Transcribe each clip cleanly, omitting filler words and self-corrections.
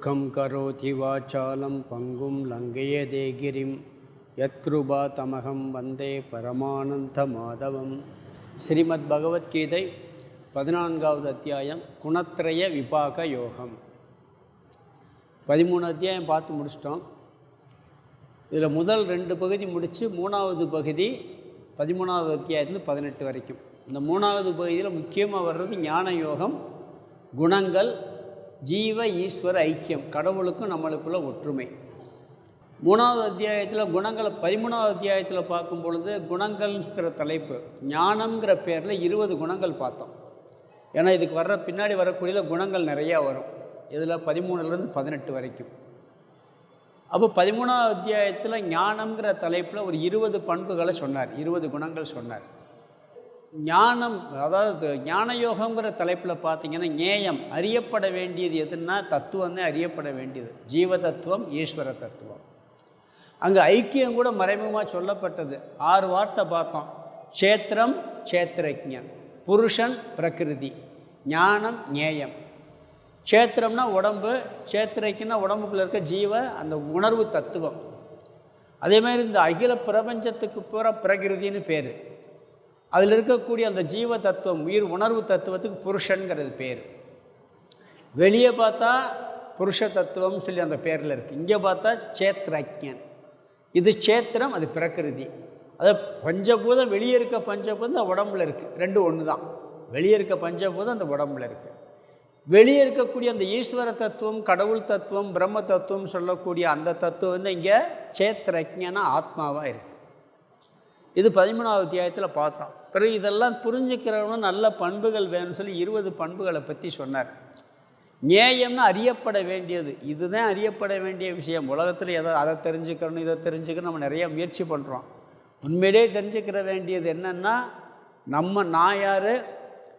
மூர்க்கம் கரோதி வாசாலம் பங்கும் லங்கயதே கிரிம் யத்கிருபா தமகம் வந்தே பரமானந்த மாதவம். ஸ்ரீமத் பகவத்கீதை 14வது அத்தியாயம் குணத்ரய விபாக யோகம். 13 அத்தியாயம் பார்த்து முடிச்சிட்டோம். இதில் முதல் 2 பகுதி முடித்து 3வது பகுதி 13வது அத்தியாயத்துலேருந்து 18 வரைக்கும். இந்த 3வது பகுதியில் முக்கியமாக வர்றது ஞான யோகம், குணங்கள், ஜீவ ஈஸ்வர ஐக்கியம், கடவுளுக்கும் நம்மளுக்குள்ள ஒற்றுமை. 3வது அத்தியாயத்தில் குணங்களை 13வது அத்தியாயத்தில் பார்க்கும் பொழுது குணங்கள்ங்கிற தலைப்பு, ஞானம்ங்கிற பேரில் 20 குணங்கள் பார்த்தோம். ஏன்னா இதுக்கு பின்னாடி வரக்கூடிய குணங்கள் நிறையா வரும். இதில் 13லேருந்து 18 வரைக்கும். அப்போ 13வது அத்தியாயத்தில் ஞானம்ங்கிற தலைப்பில் ஒரு 20 பண்புகளை சொன்னார், 20 குணங்கள் சொன்னார். ஞானம், அதாவது ஞான யோகங்கிற தலைப்பில் பார்த்திங்கன்னா ஞேயம், அறியப்பட வேண்டியது எதுன்னா தத்துவம் தான் அறியப்பட வேண்டியது, ஜீவ தத்துவம், ஈஸ்வர தத்துவம். அங்கே ஐக்கியம் கூட மறைமுகமாக சொல்லப்பட்டது. 6 வார்த்தை பார்த்தோம். க்ஷேத்திரம், க்ஷேத்திரஜ்ஞன், புருஷன், பிரகிருதி, ஞானம், ஞேயம். க்ஷேத்திரம்னா உடம்பு, க்ஷேத்திரஜ்ஞன்னா உடம்புக்குள்ள இருக்க ஜீவ அந்த உணர்வு தத்துவம். அதேமாதிரி இந்த அகில பிரபஞ்சத்துக்கு பூரா பிரகிருதின்னு பேர். அதில் இருக்கக்கூடிய அந்த ஜீவ தத்துவம், உயிர் உணர்வு தத்துவத்துக்கு புருஷன்கிறது பேர். வெளியே பார்த்தா புருஷ தத்துவம்னு சொல்லி அந்த பேரில் இருக்குது. இங்கே பார்த்தா க்ஷேத்ரஜ்ஞன், இது க்ஷேத்திரம், அது பிரகிருதி. அது பஞ்சபூதம், வெளியே இருக்க பஞ்சபூதம் அந்த உடம்புல இருக்குது, 2 ஒன்று தான். வெளியே இருக்க பஞ்சபூதம் அந்த உடம்புல இருக்குது. வெளியே இருக்கக்கூடிய அந்த ஈஸ்வர தத்துவம், கடவுள் தத்துவம், பிரம்ம தத்துவம் சொல்லக்கூடிய அந்த தத்துவம் வந்து இங்கே க்ஷேத்ரஜ்ஞனா ஆத்மாவாக இருக்குது. இது 13வது அத்தியாயத்தில் பார்த்தோம். பிறகு இதெல்லாம் புரிஞ்சுக்கிறவங்க நல்ல பண்புகள் வேணும்னு சொல்லி 20 பண்புகளை பற்றி சொன்னார். ஞேயம்னா அறியப்பட வேண்டியது, இதுதான் அறியப்பட வேண்டிய விஷயம். உலகத்தில் அதை தெரிஞ்சுக்கணும், இதை தெரிஞ்சுக்கணும், நம்ம நிறைய முயற்சி பண்ணுறோம். உண்மையிலே தெரிஞ்சுக்கிற வேண்டியது என்னென்னா, நான் யார்,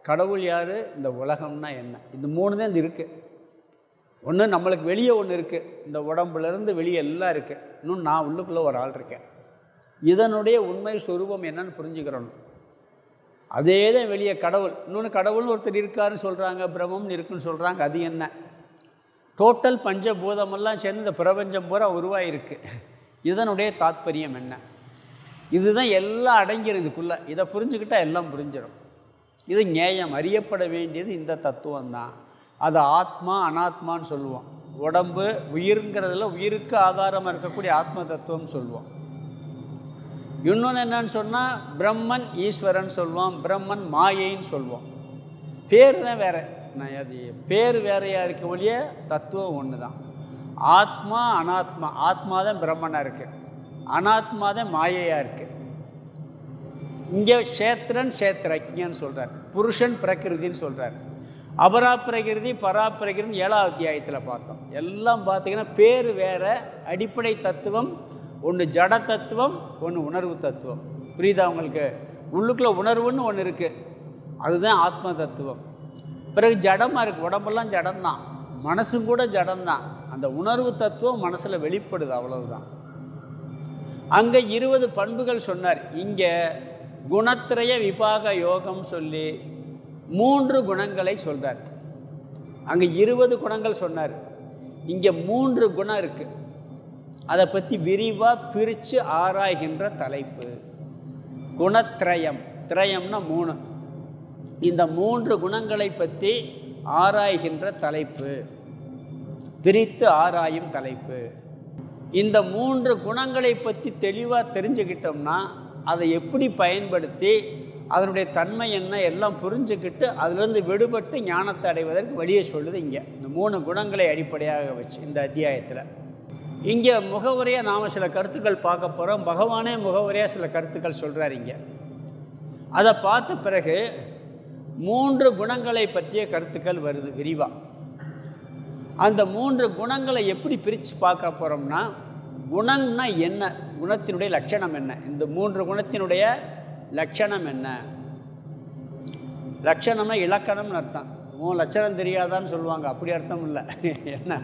கடவுள் யார், இந்த உலகம்னா என்ன, இந்த 3 தான் இது இருக்குது. ஒன்று நம்மளுக்கு வெளியே ஒன்று இருக்குது, இந்த உடம்புலேருந்து வெளியே எல்லாம் இருக்குது. இன்னும் நான் உள்ளுக்குள்ளே ஒரு ஆள் இருக்கேன். இதனுடைய உண்மை சொரூபம் என்னன்னு புரிஞ்சுக்கிறோம். அதே தான் வெளியே கடவுள். இன்னொன்று கடவுள்னு ஒருத்தர் இருக்காருன்னு சொல்கிறாங்க, பிரம்மம்னு இருக்குன்னு சொல்கிறாங்க. அது என்ன? டோட்டல் பஞ்சபூதமெல்லாம் சேர்ந்து இந்த பிரபஞ்சம் பூரா உருவாயிருக்கு. இதனுடைய தாத்பரியம் என்ன? இதுதான் எல்லாம் அடங்கிடும் இதுக்குள்ளே. இதை புரிஞ்சுக்கிட்டால் எல்லாம் புரிஞ்சிடும். இது ஞேயம், அறியப்பட வேண்டியது இந்த தத்துவம் தான். அது ஆத்மா அனாத்மான்னு சொல்லுவோம். உடம்பு உயிருங்கிறதுல உயிருக்கு ஆதாரமாக இருக்கக்கூடிய ஆத்ம தத்துவம்னு சொல்லுவோம். இன்னொன்று என்னன்னு சொன்னால் பிரம்மன் ஈஸ்வரன் சொல்லுவோம், பிரம்மன் மாயைன்னு சொல்லுவோம். பேர் தான் வேறு, அது பேர் வேறையாக இருக்க ஒழிய தத்துவம் ஒன்று தான். ஆத்மா அனாத்மா, ஆத்மா தான் பிரம்மனாக இருக்குது, அனாத்மா தான் மாயையாக இருக்குது. இங்கே க்ஷேத்திரன் க்ஷேத்ரஜ்ஞன்னு சொல்கிறார், புருஷன் பிரகிருதின்னு சொல்கிறார். அபராப்பிரகிருதி பராப்பிரகிருதி 7வது அத்தியாயத்தில் பார்த்தோம். எல்லாம் பார்த்திங்கன்னா பேர் வேறு, அடிப்படை தத்துவம் ஒன்று ஜட தத்துவம், ஒன்று உணர்வு தத்துவம். புரியுதா உங்களுக்கு? உள்ளுக்குள்ளே உணர்வுன்னு ஒன்று இருக்குது, அதுதான் ஆத்ம தத்துவம். பிறகு ஜடமாக இருக்குது, உடம்பெல்லாம் ஜடம்தான், மனசும் கூட ஜடம்தான். அந்த உணர்வு தத்துவம் மனசில் வெளிப்படுது, அவ்வளவுதான். அங்கே 20 பண்புகள் சொன்னார். இங்கே குணத்ரய விபாக யோகம் சொல்லி 3 குணங்களை சொல்கிறார். அங்கே 20 குணங்கள் சொன்னார், இங்கே 3 குணம் இருக்குது. அதை பற்றி விரிவாக பிரித்து ஆராய்கின்ற தலைப்பு குணத்ரயம். திரயம்னா 3. இந்த 3 குணங்களை பற்றி ஆராய்கின்ற தலைப்பு, பிரித்து ஆராயும் தலைப்பு. இந்த 3 குணங்களை பற்றி தெளிவாக தெரிஞ்சுக்கிட்டோம்னா அதை எப்படி பயன்படுத்தி அதனுடைய தன்மை என்ன எல்லாம் புரிஞ்சுக்கிட்டு அதிலிருந்து விடுபட்டு ஞானத்தை அடைவதற்கு வழியை சொல்லுது. இங்கே இந்த 3 குணங்களை அடிப்படையாக வச்சு இந்த அத்தியாயத்தில் இங்கே முகவுரையாக நாம் சில கருத்துக்கள் பார்க்க போகிறோம். பகவானே முகவுரையாக சில கருத்துக்கள் சொல்கிறார் இங்கே. அதை பார்த்த பிறகு 3 குணங்களை பற்றிய கருத்துக்கள் வருது விரிவாக. அந்த 3 குணங்களை எப்படி பிரித்து பார்க்க போகிறோம்னா, குணம்னா என்ன, குணத்தினுடைய லட்சணம் என்ன, இந்த 3 குணத்தினுடைய லட்சணம் என்ன. லட்சணம்னா இலக்கணம்னு அர்த்தம். லட்சணம் தெரியாதான்னு சொல்லுவாங்க, அப்படி அர்த்தம் இல்லை. என்ன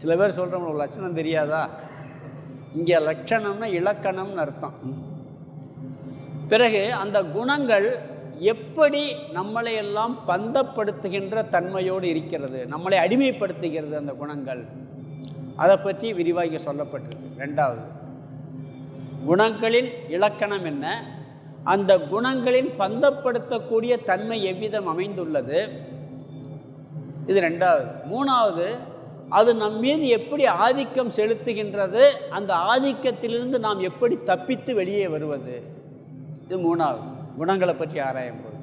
சில பேர் சொல்கிறோம் லட்சணம் தெரியாதா, இங்கே லட்சணம்னா இலக்கணம்னு அர்த்தம். பிறகு அந்த குணங்கள் எப்படி நம்மளை எல்லாம் பந்தப்படுத்துகின்ற தன்மையோடு இருக்கிறது, நம்மளை அடிமைப்படுத்துகிறது அந்த குணங்கள், அதை பற்றி விரிவாக சொல்லப்பட்டிருக்கு. ரெண்டாவது, குணங்களின் இலக்கணம் என்ன, அந்த குணங்களின் பந்தப்படுத்தக்கூடிய தன்மை எவ்விதம் அமைந்துள்ளது, இது ரெண்டாவது. மூணாவது, அது நம் மீது எப்படி ஆதிக்கம் செலுத்துகின்றது, அந்த ஆதிக்கத்திலிருந்து நாம் எப்படி தப்பித்து வெளியே வருவது, இது மூணாவது. குணங்களை பற்றி ஆராயும்போது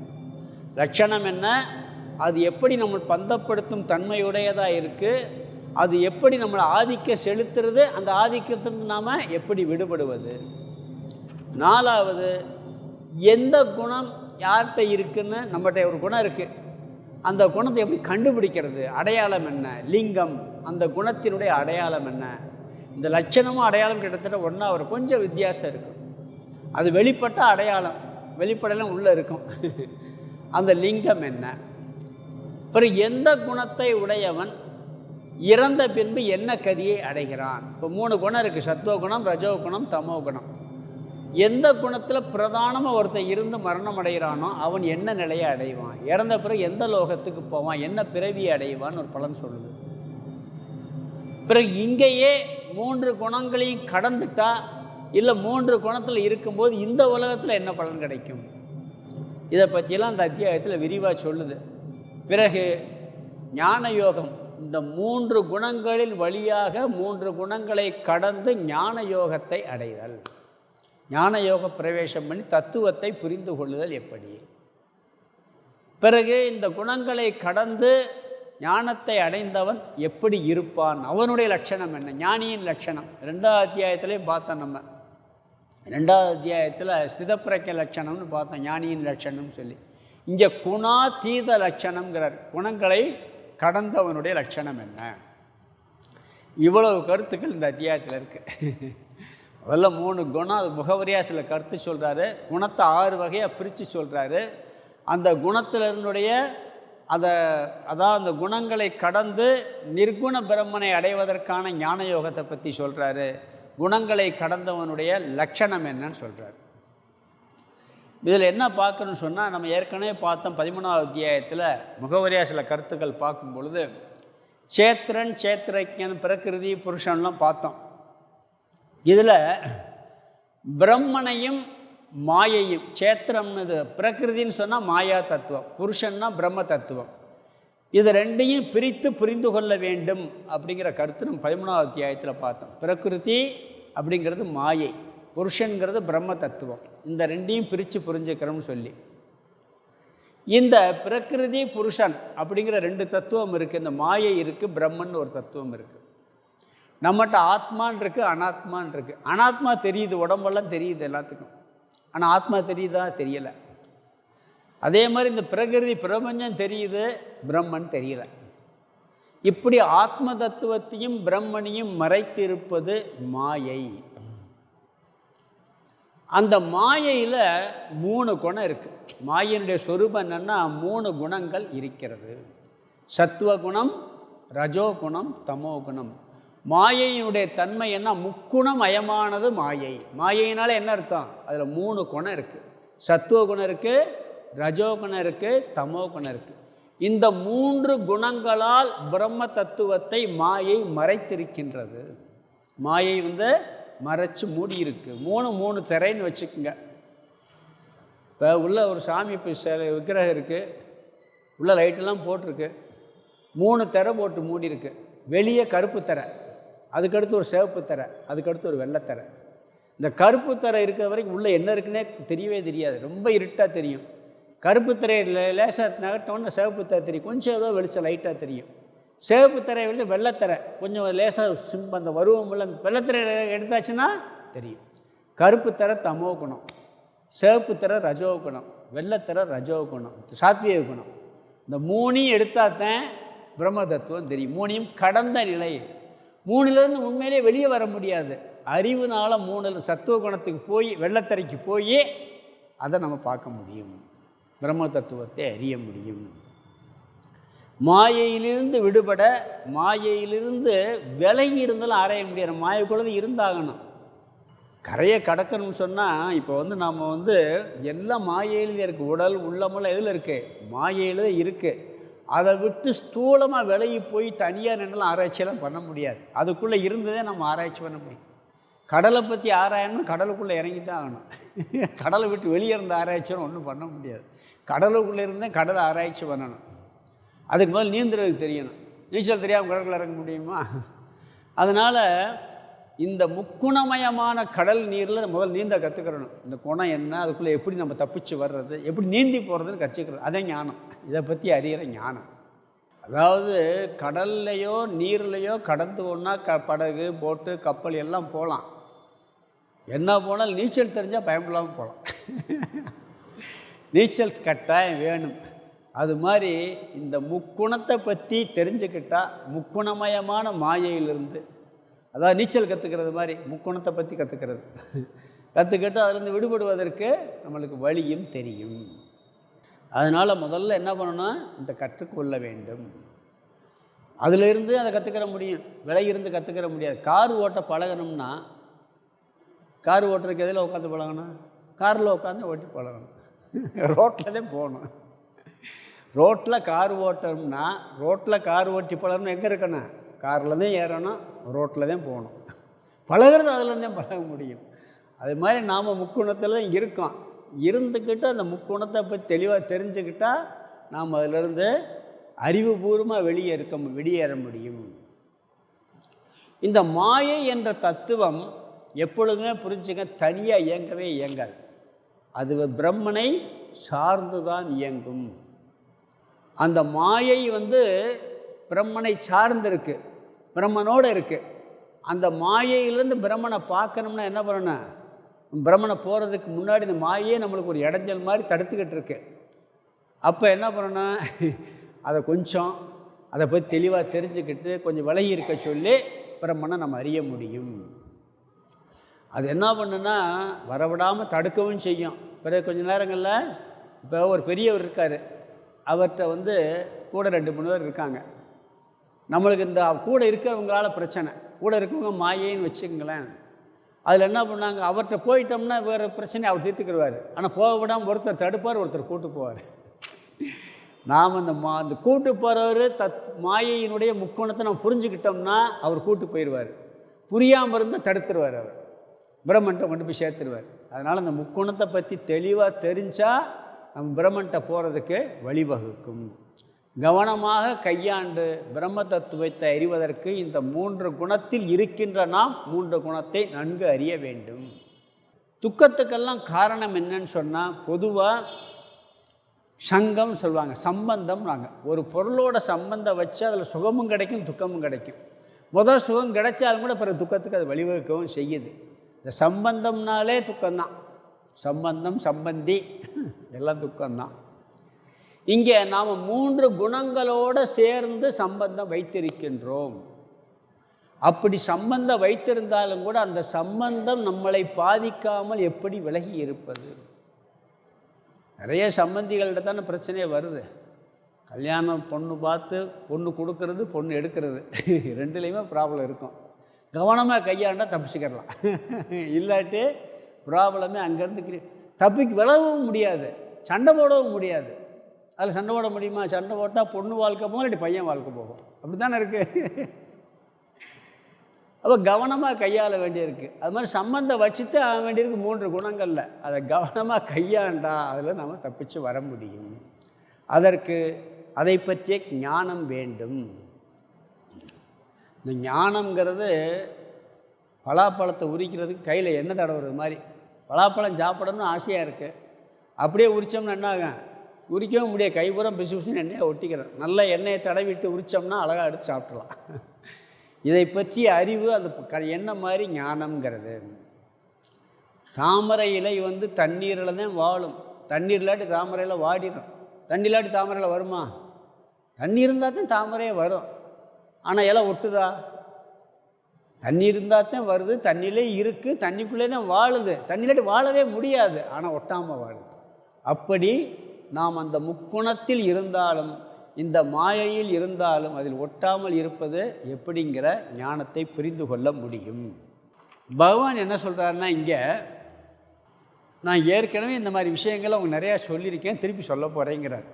லட்சணம் என்ன, அது எப்படி நம்ம பந்தப்படுத்தும் தன்மையுடையதாக இருக்குது, அது எப்படி நம்மளை ஆதிக்க செலுத்துறது, அந்த ஆதிக்கத்திலிருந்து நாம் எப்படி விடுபடுவது. நாலாவது, எந்த குணம் யார்கிட்ட இருக்குன்னு, நம்மகிட்ட ஒரு குணம் இருக்குது, அந்த குணத்தை எப்படி கண்டுபிடிக்கிறது, அடையாளம் என்ன, லிங்கம், அந்த குணத்தினுடைய அடையாளம் என்ன. இந்த லட்சணமும் அடையாளம் கிட்டத்தட்ட ஒன்றா வரும், கொஞ்சம் வித்தியாசம் இருக்கும். அது வெளிப்பட்ட அடையாளம், வெளிப்படையெல்லாம் உள்ளே இருக்கும். அந்த லிங்கம் என்ன. அப்புறம் எந்த குணத்தை உடையவன் இறந்த பின்பு என்ன கதியை அடைகிறான். இப்போ 3 குணம் இருக்குது, சத்துவகுணம், ரஜோகுணம், தமோகுணம். எந்த குணத்தில் பிரதானமாக ஒருத்தன் இருந்து மரணம் அடைகிறானோ அவன் என்ன நிலையை அடைவான், இறந்த பிறகு எந்த லோகத்துக்கு போவான், என்ன பிறவியை அடைவான்னு ஒரு பலன் சொல்லுது. பிறகு இங்கேயே 3 குணங்களையும் கடந்துட்டா, இல்லை 3 குணத்தில் இருக்கும்போது இந்த உலகத்தில் என்ன பலன் கிடைக்கும், இதை பற்றியெல்லாம் அந்த அத்தியாயத்தில் விரிவாக சொல்லுது. பிறகு ஞான யோகம், இந்த 3 குணங்களின் வழியாக 3 குணங்களை கடந்து ஞான யோகத்தை அடைதல், ஞான யோக பிரவேசம் பண்ணி தத்துவத்தை புரிந்து கொள்ளுதல் எப்படி. பிறகு இந்த குணங்களை கடந்து ஞானத்தை அடைந்தவன் எப்படி இருப்பான், அவனுடைய லட்சணம் என்ன, ஞானியின் லட்சணம் 2வது அத்தியாயத்திலையும் பார்த்தோம். நம்ம 2வது அத்தியாயத்தில் ஸ்திதப்பிரக்க லட்சணம்னு பார்த்தோம், ஞானியின் லட்சணம்னு சொல்லி. இங்கே குணாதீத லட்சணம்ங்கிறார், குணங்களை கடந்தவனுடைய லட்சணம் என்ன. இவ்வளவு கருத்துக்கள் இந்த அத்தியாயத்தில் இருக்குது. முதல்ல 3 குணம், அது முகவரியாக சில கருத்து சொல்கிறாரு. குணத்தை 6 வகையாக பிரித்து சொல்கிறாரு. அந்த குணத்தினுடைய அதான் அந்த குணங்களை கடந்து நிர்குண பிரம்மனை அடைவதற்கான ஞான யோகத்தை பற்றி சொல்கிறாரு. குணங்களை கடந்தவனுடைய லட்சணம் என்னன்னு சொல்கிறார். இதில் என்ன பார்க்கணும்னு சொன்னால், நம்ம ஏற்கனவே பார்த்தோம் 13வது அத்தியாயத்தில் முகவரியாக சில கருத்துக்கள் பார்க்கும் பொழுது சேத்திரன், சேத்திரஜன், பிரகிருதி, புருஷன்லாம் பார்த்தோம். இதில் பிரம்மனையும் மாயையும், சேத்திரம்னு பிரகிருதின்னு சொன்னால் மாயா தத்துவம், புருஷன்னா பிரம்ம தத்துவம், இது ரெண்டையும் பிரித்து புரிந்து கொள்ள வேண்டும் அப்படிங்கிற கருத்து நம்ம 13வது அத்தியாயத்தில் பார்த்தோம். பிரகிருதி அப்படிங்கிறது மாயை, புருஷன்கிறது பிரம்ம தத்துவம், இந்த ரெண்டையும் பிரித்து புரிஞ்சுக்கிறோம்னு சொல்லி, இந்த பிரகிருதி புருஷன் அப்படிங்கிற 2 தத்துவம் இருக்குது. இந்த மாயை இருக்குது, பிரம்மன் ஒரு தத்துவம் இருக்குது. நம்மகிட்ட ஆத்மான் இருக்குது, அனாத்மான் இருக்குது. அனாத்மா தெரியுது, உடம்பெல்லாம் தெரியுது எல்லாத்துக்கும், ஆனால் ஆத்மா தெரியுதா, தெரியலை. அதே மாதிரி இந்த பிரகிருதி பிரபஞ்சம் தெரியுது, பிரம்மன் தெரியலை. இப்படி ஆத்ம தத்துவத்தையும் பிரம்மனையும் மறைத்திருப்பது மாயை. அந்த மாயையில் 3 குணம் இருக்குது. மாயினுடைய சொரூபம் என்னென்னா 3 குணங்கள் இருக்கிறது. சத்துவகுணம், ரஜோகுணம், தமோகுணம். மாயையினுடைய தன்மை என்ன, முக்குணம் மயமானது மாயை. மாயையினால என்ன அர்த்தம், அதில் 3 குணம் இருக்குது. சத்துவகுணம் இருக்குது, ரஜோகுணம் இருக்குது, தமோகுணம் இருக்குது. இந்த 3 குணங்களால் பிரம்ம தத்துவத்தை மாயை மறைத்திருக்கின்றது. மாயை மறைச்சு மூடி இருக்கு. 3 திரைன்னு வச்சுக்கோங்க. இப்போ உள்ள ஒரு சாமி விக்கிரகம் இருக்குது, உள்ள லைட்டெல்லாம் போட்டிருக்கு, 3 திரை போட்டு மூடி இருக்கு. வெளியே கருப்பு திரை, அதுக்கடுத்து ஒரு சிவப்பு திரை, அதுக்கடுத்து ஒரு வெள்ளை திரை. இந்த கருப்பு திரை இருக்கிற வரைக்கும் உள்ளே என்ன இருக்குன்னே தெரியவே தெரியாது, ரொம்ப இருட்டாக தெரியும். கருப்பு திரையில் லேசாக நகட்டோன்னு சிவப்பு திரை தெரியும், கொஞ்சம் ஏதோ வெளிச்சம் லைட்டாக தெரியும். சிவப்பு திரை வெள்ளைத்திரை கொஞ்சம் லேசாக அந்த வருவமுள்ள வெள்ளைத்திரை எடுத்தாச்சுன்னா தெரியும். கருப்பு திரை தமோ குணம், சிவப்பு திரை ரஜோ குணம், வெள்ளைத்திரை ரஜோ குணம், சாத்விக குணம். இந்த 3ஐயும் எடுத்தாத்தான் பிரம்ம தத்துவம் தெரியும். 3ஐயும் கடந்த நிலை. 3லேருந்து உண்மையிலே வெளியே வர முடியாது. அறிவுனால 3 சத்துவ குணத்துக்கு போய் வெள்ளைத்திரைக்கு போய் அதை நம்ம பார்க்க முடியும், பிரம்ம தத்துவத்தை அறிய முடியும். மாயையிலிருந்து விடுபட, மாயையிலிருந்து விலகி இருந்தாலும் ஆராய முடியாது. மாயைக்குள்ளது இருந்தாகணும். கரையை கடக்கணும்னு சொன்னால் இப்போ நாம் எல்லாம் மாயையில் இருக்குது. உடல் உள்ளமெல்லாம் எதில் இருக்குது? மாயையில் இருக்குது. அதை விட்டு ஸ்தூலமாக விலகி போய் தனியாக நின்றுலாம் ஆராய்ச்சியெல்லாம் பண்ண முடியாது. அதுக்குள்ளே இருந்ததே நம்ம ஆராய்ச்சி பண்ண முடியும். கடலை பற்றி ஆராயணும்னா கடலுக்குள்ளே இறங்கி தான் ஆகணும். கடலை விட்டு வெளியே இருந்த ஆராய்ச்சியும் ஒன்றும் பண்ண முடியாது. கடலுக்குள்ளே இருந்தே கடலை ஆராய்ச்சி பண்ணணும். அதுக்கு முதல் நீந்துறதுக்கு தெரியணும். நீச்சல் தெரியாமல் கடலுக்குள்ளே இறங்க முடியுமா? அதனால் இந்த முக்குணமயமான கடல் நீரில் முதல் நீந்த கற்றுக்கிறணும். இந்த குணம் என்ன, அதுக்குள்ளே எப்படி நம்ம தப்பிச்சு வர்றது, எப்படி நீந்தி போகிறதுன்னு கற்றுக்கிறது. அதே ஞானம். இதை பற்றி அறிகிற ஞானம். அதாவது கடல்லையோ நீர்லையோ கடந்து ஒன்றா படகு, போட்டு, கப்பல் எல்லாம் போகலாம். என்ன போனால் நீச்சல் தெரிஞ்சால் பயப்படாமல் போகலாம். நீச்சல் கட்டாயம் வேணும். அது மாதிரி இந்த முக்குணத்தை பற்றி தெரிஞ்சுக்கிட்டால் முக்குணமயமான மாயையிலிருந்து, அதாவது நீச்சல் கற்றுக்கிறது மாதிரி முக்குணத்தை பற்றி கற்றுக்கிறது, கற்றுக்கிட்டு அதிலேருந்து விடுபடுவதற்கு நம்மளுக்கு வழியும் தெரியும். அதனால் முதல்ல என்ன பண்ணணும்? இந்த கற்றுக்கொள்ள வேண்டும். அதிலிருந்து அதை கற்றுக்கிற முடியும். விலகிருந்து கற்றுக்கிற முடியாது. கார் ஓட்ட பழகணும்னா, கார் ஓட்டுறதுக்கு எதில் உட்காந்து பழகணும்? காரில் உட்காந்து ஓட்டி பழகணும். ரோட்டில் தான் போகணும். ரோட்டில் கார் ஓட்டணும்னா, ரோட்டில் கார் ஓட்டி பழகணும். எங்கே இருக்கணும்? காரில் தான் ஏறணும், ரோட்டில் தான் போகணும். பழகிறது அதுலேருந்தே பழக முடியும். அது மாதிரி நாம் முக்குணத்தில் இருக்கோம். இருந்துக்கிட்டு அந்த முக்குணத்தை பற்றி தெளிவாக தெரிஞ்சுக்கிட்டால் நாம் அதிலிருந்து அறிவுபூர்வமாக வெளியேற முடியும். இந்த மாயை என்ற தத்துவம் எப்பொழுதுமே புரிஞ்சுங்க, தனியாக இயங்கவே இயங்காது. அது பிரம்மனை சார்ந்து தான் இயங்கும். அந்த மாயை பிரம்மனை சார்ந்திருக்கு, பிரம்மனோடு இருக்குது. அந்த மாயையிலேருந்து பிரம்மனை பார்க்கணும்னா என்ன பண்ணணும்? பிரம்மனை போகிறதுக்கு முன்னாடி இந்த மாயையே நம்மளுக்கு ஒரு இடைஞ்சல் மாதிரி தடுத்துக்கிட்டு இருக்கு. அப்போ என்ன பண்ணணும்? அதை அதை பற்றி தெளிவாக தெரிஞ்சுக்கிட்டு கொஞ்சம் விலகி இருக்க சொல்லி பிரம்மனை நம்ம அறிய முடியும். அது என்ன பண்ணுன்னா வரவிடாமல் தடுக்கவும் செய்யும். பிறகு கொஞ்சம் நேரங்களில் இப்போ ஒரு பெரியவர் இருக்கார், அவர்கிட்ட கூட 2-3 பேர் இருக்காங்க. நம்மளுக்கு இந்த கூட இருக்கிறவங்களால பிரச்சனை, கூட இருக்கவங்க மாயைன்னு வச்சுக்கங்களேன். அதில் என்ன பண்ணாங்க, அவர்கிட்ட போயிட்டோம்னா வேறு பிரச்சனையை அவர் தீர்த்துக்கிடுவார். ஆனால் போக விடாமல் ஒருத்தர் தடுப்பார், ஒருத்தர் கூட்டு போவார். நாம் அந்த கூட்டு போகிறவர் மாயையினுடைய முக்கோணத்தை நம்ம புரிஞ்சுக்கிட்டோம்னா அவர் கூட்டு போயிடுவார். புரியாமல் இருந்தால் தடுத்துருவார், அவர் பிரம்மன்ட்ட கொண்டு போய் சேர்த்துருவார். அதனால் அந்த முக்கோணத்தை பற்றி தெளிவாக தெரிஞ்சால் நம்ம பிரம்மன்ட்ட போகிறதுக்கு வழிவகுக்கும். கவனமாக கையாண்டு பிரம்ம தத்துவத்தை அறிவதற்கு இந்த 3 குணத்தில் இருக்கின்ற நாம் 3 குணத்தை நன்கு அறிய வேண்டும். துக்கத்துக்கெல்லாம் காரணம் என்னன்னு சொன்னால், பொதுவாக சங்கம் சொல்லுவாங்க, சம்பந்தம். நாங்கள் ஒரு பொருளோட சம்பந்தம் வச்சு அதில் சுகமும் கிடைக்கும், துக்கமும் கிடைக்கும். முதல் சுகம் கிடைச்சாலும் கூட பிறகு துக்கத்துக்கு அது வழிவகுக்கவும் செய்யுது. இந்த சம்பந்தம்னாலே துக்கம்தான். சம்பந்தம், சம்பந்தி எல்லாம் துக்கம்தான். இங்கே நாம் 3 குணங்களோடு சேர்ந்து சம்பந்தம் வைத்திருக்கின்றோம். அப்படி சம்பந்தம் வைத்திருந்தாலும் கூட அந்த சம்பந்தம் நம்மளை பாதிக்காமல் எப்படி விலகி இருப்பது? நிறைய சம்பந்திகள்கிட்ட தானே பிரச்சனையே வருது. கல்யாணம் பொண்ணு பார்த்து பொண்ணு கொடுக்கறது, பொண்ணு எடுக்கிறது, ரெண்டுலேயுமே ப்ராப்ளம் இருக்கும். கவனமாக கையாண்டால் தப்பிச்சுக்கிடலாம். இல்லாட்டி ப்ராப்ளமே அங்கேருந்து தப்பிக்கு விலகவும் முடியாது, சண்டை போடவும் முடியாது. அதில் சண்டை போட முடியுமா? சண்டை போட்டால் பொண்ணு வாழ்க்கை போகும், இல்லாட்டி பையன் வாழ்க்கை போகும். அப்படி தானே இருக்குது. அப்போ கவனமாக கையாள வேண்டியிருக்கு. அது மாதிரி சம்பந்தம் வச்சுட்டு ஆக வேண்டியிருக்கு 3 குணங்களில். அதை கவனமாக கையாண்டா அதில் நம்ம தப்பிச்சு வர முடியும். அதற்கு அதை பற்றிய ஞானம் வேண்டும். இந்த ஞானம்ங்கிறது பலாப்பழத்தை உரிக்கிறதுக்கு கையில் எண்ணெய் தடவுறது மாதிரி. பலாப்பழம் சாப்பிடணும்னு ஆசையாக இருக்குது, அப்படியே உரித்தோம்னா என்ன ஆகும்? உரிக்கவும் முடியாது, கைபுறம் பிசு பிசுன்னு எண்ணெயை ஒட்டிக்கிறோம். நல்ல எண்ணெயை தடவிட்டு உரித்தோம்னா அழகாக எடுத்து சாப்பிட்றலாம். இதை பற்றிய அறிவு அந்த எண்ணெய் மாதிரி ஞானம்ங்கிறது. தாமரை இலை தண்ணீரில் தான் வாழும். தண்ணீர் இல்லாட்டி தாமரையில் வாடிடும். தண்ணி இல்லாட்டி தாமரையில் வருமா? தண்ணி இருந்தால் தான் தாமரையே வரும். ஆனால் இலை ஒட்டுதா? தண்ணி இருந்தால் தான் வருது, தண்ணியிலே இருக்குது, தண்ணிக்குள்ளே தான் வாழுது. தண்ணியிலாட்டி வாழவே முடியாது, ஆனால் ஒட்டாமல் வாழுது. அப்படி நாம் அந்த முக்குணத்தில் இருந்தாலும் இந்த மாயையில் இருந்தாலும் அதில் ஒட்டாமல் இருப்பது எப்படிங்கிற ஞானத்தை புரிந்து கொள்ள முடியும். பகவான் என்ன சொல்கிறாருன்னா, இங்கே நான் ஏற்கனவே இந்த மாதிரி விஷயங்களை அவங்க நிறையா சொல்லியிருக்கேன், திருப்பி சொல்ல போகிறேங்கிறார்.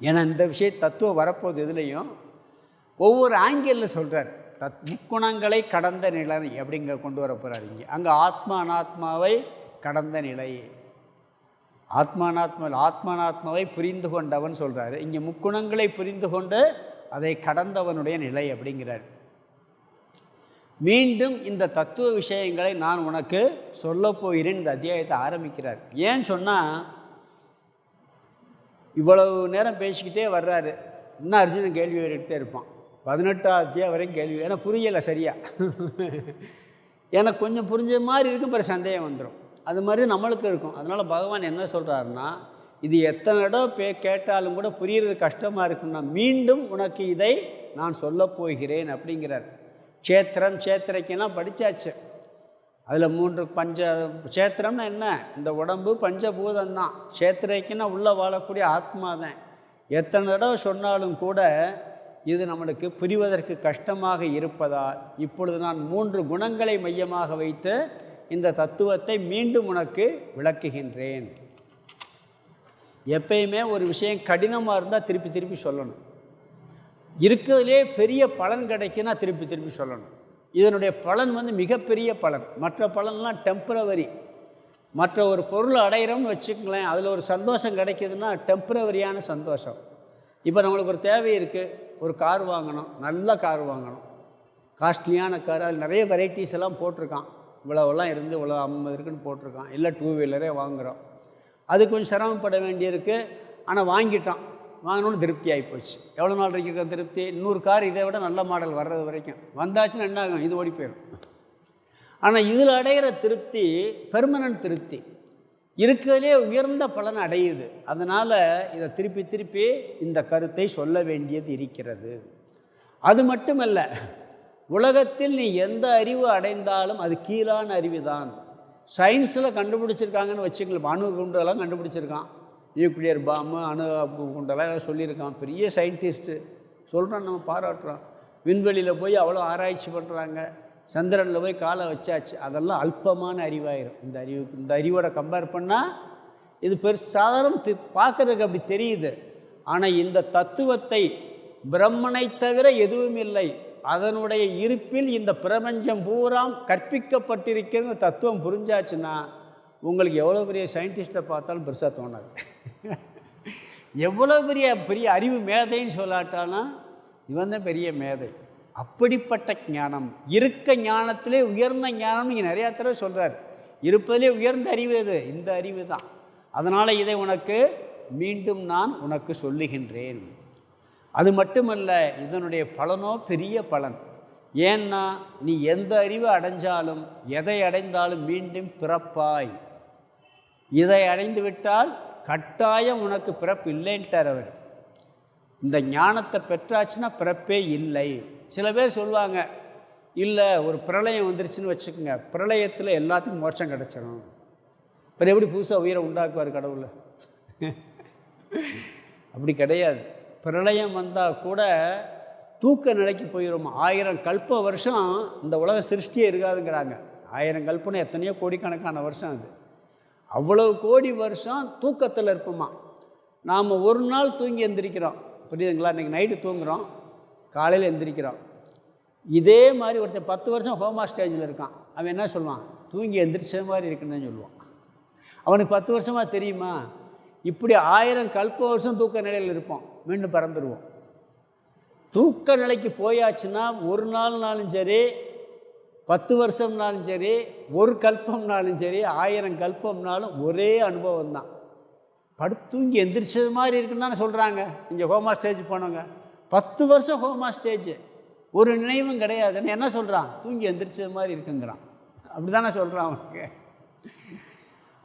ஏன்னா இந்த தத்துவம் வரப்போகுது எதுலேயும் ஒவ்வொரு ஆங்கிளில் சொல்கிறார். முக்குணங்களை கடந்த நிலை அப்படிங்கிற கொண்டு வர போகிறார். இங்கே அங்கே ஆத்மா அனாத்மாவை கடந்த நிலை, ஆத்மானாத்மாவை புரிந்து கொண்டவன் சொல்கிறாரு. இங்கே முக்குணங்களை புரிந்து கொண்டு அதை கடந்தவனுடைய நிலை அப்படிங்கிறார். மீண்டும் இந்த தத்துவ விஷயங்களை நான் உனக்கு சொல்லப் போகிறேன் இந்த அத்தியாயத்தை ஆரம்பிக்கிறார். ஏன்னு சொன்னால், இவ்வளவு நேரம் பேசிக்கிட்டே வர்றாரு, இன்னும் அர்ஜுனன் கேள்வி எடுத்துகிட்டே இருப்பான். 18ஆம் அத்தியாயம் வரைக்கும் கேள்வி, ஏன்னா புரியலை சரியா. எனக்கு கொஞ்சம் புரிஞ்ச மாதிரி இருக்கும், பிறகு சந்தேகம் வந்துடும். அது மாதிரி நம்மளுக்கு இருக்கும். அதனால் பகவான் என்ன சொல்கிறாருன்னா, இது எத்தனை இடம் கேட்டாலும் கூட புரிகிறது கஷ்டமாக இருக்குன்னா, மீண்டும் உனக்கு இதை நான் சொல்லப் போகிறேன் அப்படிங்கிறார். சேத்திரைக்கெல்லாம் படித்தாச்சு. அதில் 3 சேத்திரம்னா என்ன? இந்த உடம்பு பஞ்சபூதம்தான். சேத்திரைக்குன்னா உள்ளே வாழக்கூடிய ஆத்மா தான். எத்தனை தடவை சொன்னாலும் கூட இது நம்மளுக்கு புரிவதற்கு கஷ்டமாக இருப்பதால் இப்பொழுது நான் 3 குணங்களை மையமாக வைத்து இந்த தத்துவத்தை மீண்டும் உனக்கு விளக்குகின்றேன். எப்பயுமே ஒரு விஷயம் கடினமாக இருந்தால் திருப்பி திருப்பி சொல்லணும். இருக்கிறதுலே பெரிய பலன் கிடைக்குன்னா திருப்பி திருப்பி சொல்லணும். இதனுடைய பலன் மிகப்பெரிய பலன். மற்ற பலன்லாம் டெம்பரவரி. மற்ற ஒரு பொருளை அடையிறோம்னு வச்சுக்கங்களேன், அதில் ஒரு சந்தோஷம் கிடைக்கிதுன்னா டெம்பரவரியான சந்தோஷம். இப்போ நம்மளுக்கு ஒரு தேவை இருக்குது, ஒரு கார் வாங்கணும், நல்ல கார் வாங்கணும், காஸ்ட்லியான கார். அதில் நிறைய வெரைட்டிஸ் எல்லாம் போட்டிருக்கான், இவ்வளோவெல்லாம் இருந்து இவ்வளோ 50 இருக்குன்னு போட்டிருக்கான். இல்லை 2 வீலரே வாங்குகிறோம், அது கொஞ்சம் சிரமப்பட வேண்டியிருக்கு. ஆனால் வாங்கினோன்னு திருப்தி ஆகிப்போச்சு. எவ்வளோ நாள் இருக்கிற திருப்தி? 100 கார் இதை விட நல்ல மாடல் வர்றது வரைக்கும் வந்தாச்சுன்னா என்ன ஆகும்? இது ஓடி போயிடும். ஆனால் இதில் அடைகிற திருப்தி பெர்மனன்ட் திருப்தி, இருக்கிறதுலே உயர்ந்த பலன் அடையுது. அதனால் இதை திருப்பி திருப்பி இந்த கருத்தை சொல்ல வேண்டியது இருக்கிறது. அது மட்டுமல்ல, உலகத்தில் நீ எந்த அறிவு அடைந்தாலும் அது கீழான அறிவு தான். சயின்ஸில் கண்டுபிடிச்சிருக்காங்கன்னு வச்சுக்கலாம், அணு குண்டெல்லாம் கண்டுபிடிச்சிருக்கான், நியூக்ளியர் பாம்பு, அணு குண்டெல்லாம் சொல்லியிருக்கான், பெரிய சயின்டிஸ்ட்டு சொல்கிறான், நம்ம பாராட்டுறோம். விண்வெளியில் போய் அவ்வளோ ஆராய்ச்சி பண்ணுறாங்க, சந்திரனில் போய் காலை வச்சாச்சு. அதெல்லாம் அல்பமான அறிவாயிரும். இந்த அறிவோட கம்பேர் பண்ணால் இது சாதாரண பார்க்குறதுக்கு அப்படி தெரியுது. ஆனால் இந்த தத்துவத்தை பிரம்மனை தவிர எதுவும் இல்லை, அதனுடைய இருப்பில் இந்த பிரபஞ்சம் பூரா கற்பிக்கப்பட்டிருக்கிற தத்துவம் புரிஞ்சாச்சுன்னா உங்களுக்கு எவ்வளோ பெரிய சயின்டிஸ்ட்டை பார்த்தாலும் பெருசாக தோணாது. எவ்வளோ பெரிய அறிவு மேதைன்னு சொல்லாட்டானா இவன் தான் பெரிய மேதை. அப்படிப்பட்ட ஞானம், இருக்க ஞானத்திலே உயர்ந்த ஞானம் நீங்கள் நிறையா தடவை சொல்கிறார். இருப்பதிலே உயர்ந்த அறிவு எது? இந்த அறிவு தான். அதனால் இதை உனக்கு மீண்டும் நான் உனக்கு சொல்லுகின்றேன். அது மட்டுமல்ல, இதனுடைய பலனோ பெரிய பலன். ஏன்னா நீ எந்த அறிவு அடைஞ்சாலும் எதை அடைந்தாலும் மீண்டும் பிறப்பாய். இதை அடைந்து விட்டால் கட்டாயம் உனக்கு பிறப்பு இல்லைன்ட்டார் அவர். இந்த ஞானத்தை பெற்றாச்சுன்னா பிறப்பே இல்லை. சில பேர் சொல்லுவாங்க, இல்லை ஒரு பிரளயம் வந்துருச்சுன்னு வச்சுக்கோங்க, பிரளயத்தில் எல்லாத்துக்கும் மோட்சம் கிடச்சிடும், அப்புறம் எப்படி புதுசாக உயிரை உண்டாக்குவார் கடவுள்? அப்படி கிடையாது. பிரளயம் வந்தால் கூட தூக்க நிலைக்கு போயிடும். 1000 கல்ப வருஷம் இந்த உலக சிருஷ்டியே இருக்காதுங்கிறாங்க. 1000 கல்பனை எத்தனையோ கோடிக்கணக்கான வருஷம். அது அவ்வளவு கோடி வருஷம் தூக்கத்தில் இருப்போமா. நாம் ஒரு நாள் தூங்கி எந்திரிக்கிறோம், புரியுதுங்களா? இன்றைக்கி நைட்டு தூங்குகிறோம், காலையில் எந்திரிக்கிறோம். இதே மாதிரி ஒருத்தர் 10 வருஷம் ஹோமா ஸ்டேஜில் இருக்கான், அவன் என்ன சொல்லுவான்? தூங்கி எந்திரிச்ச மாதிரி இருக்குன்னு சொல்லுவான். அவனுக்கு 10 வருஷமாக தெரியுமா? இப்படி 1000 கல்ப வருஷம் தூக்க நிலையில் இருப்போம், மீண்டும் பறந்துடுவோம். தூக்க நிலைக்கு போயாச்சுன்னா ஒரு நாள்னாலும் சரி, 10 வருஷம்னாலும் சரி, ஒரு கல்பம்னாலும் சரி, 1000 கல்பம்னாலும் ஒரே அனுபவம் தான். தூங்கி எந்திரிச்சது மாதிரி இருக்குன்னு தானே சொல்கிறாங்க. இங்கே ஹோமா ஸ்டேஜ் போனவங்க 10 வருஷம் ஹோமா ஸ்டேஜ், ஒரு நினைவும் கிடையாதுன்னு என்ன சொல்கிறான்? தூங்கி எந்திரிச்சது மாதிரி இருக்குங்கிறான். அப்படி தானே சொல்கிறான் அவனுக்கு.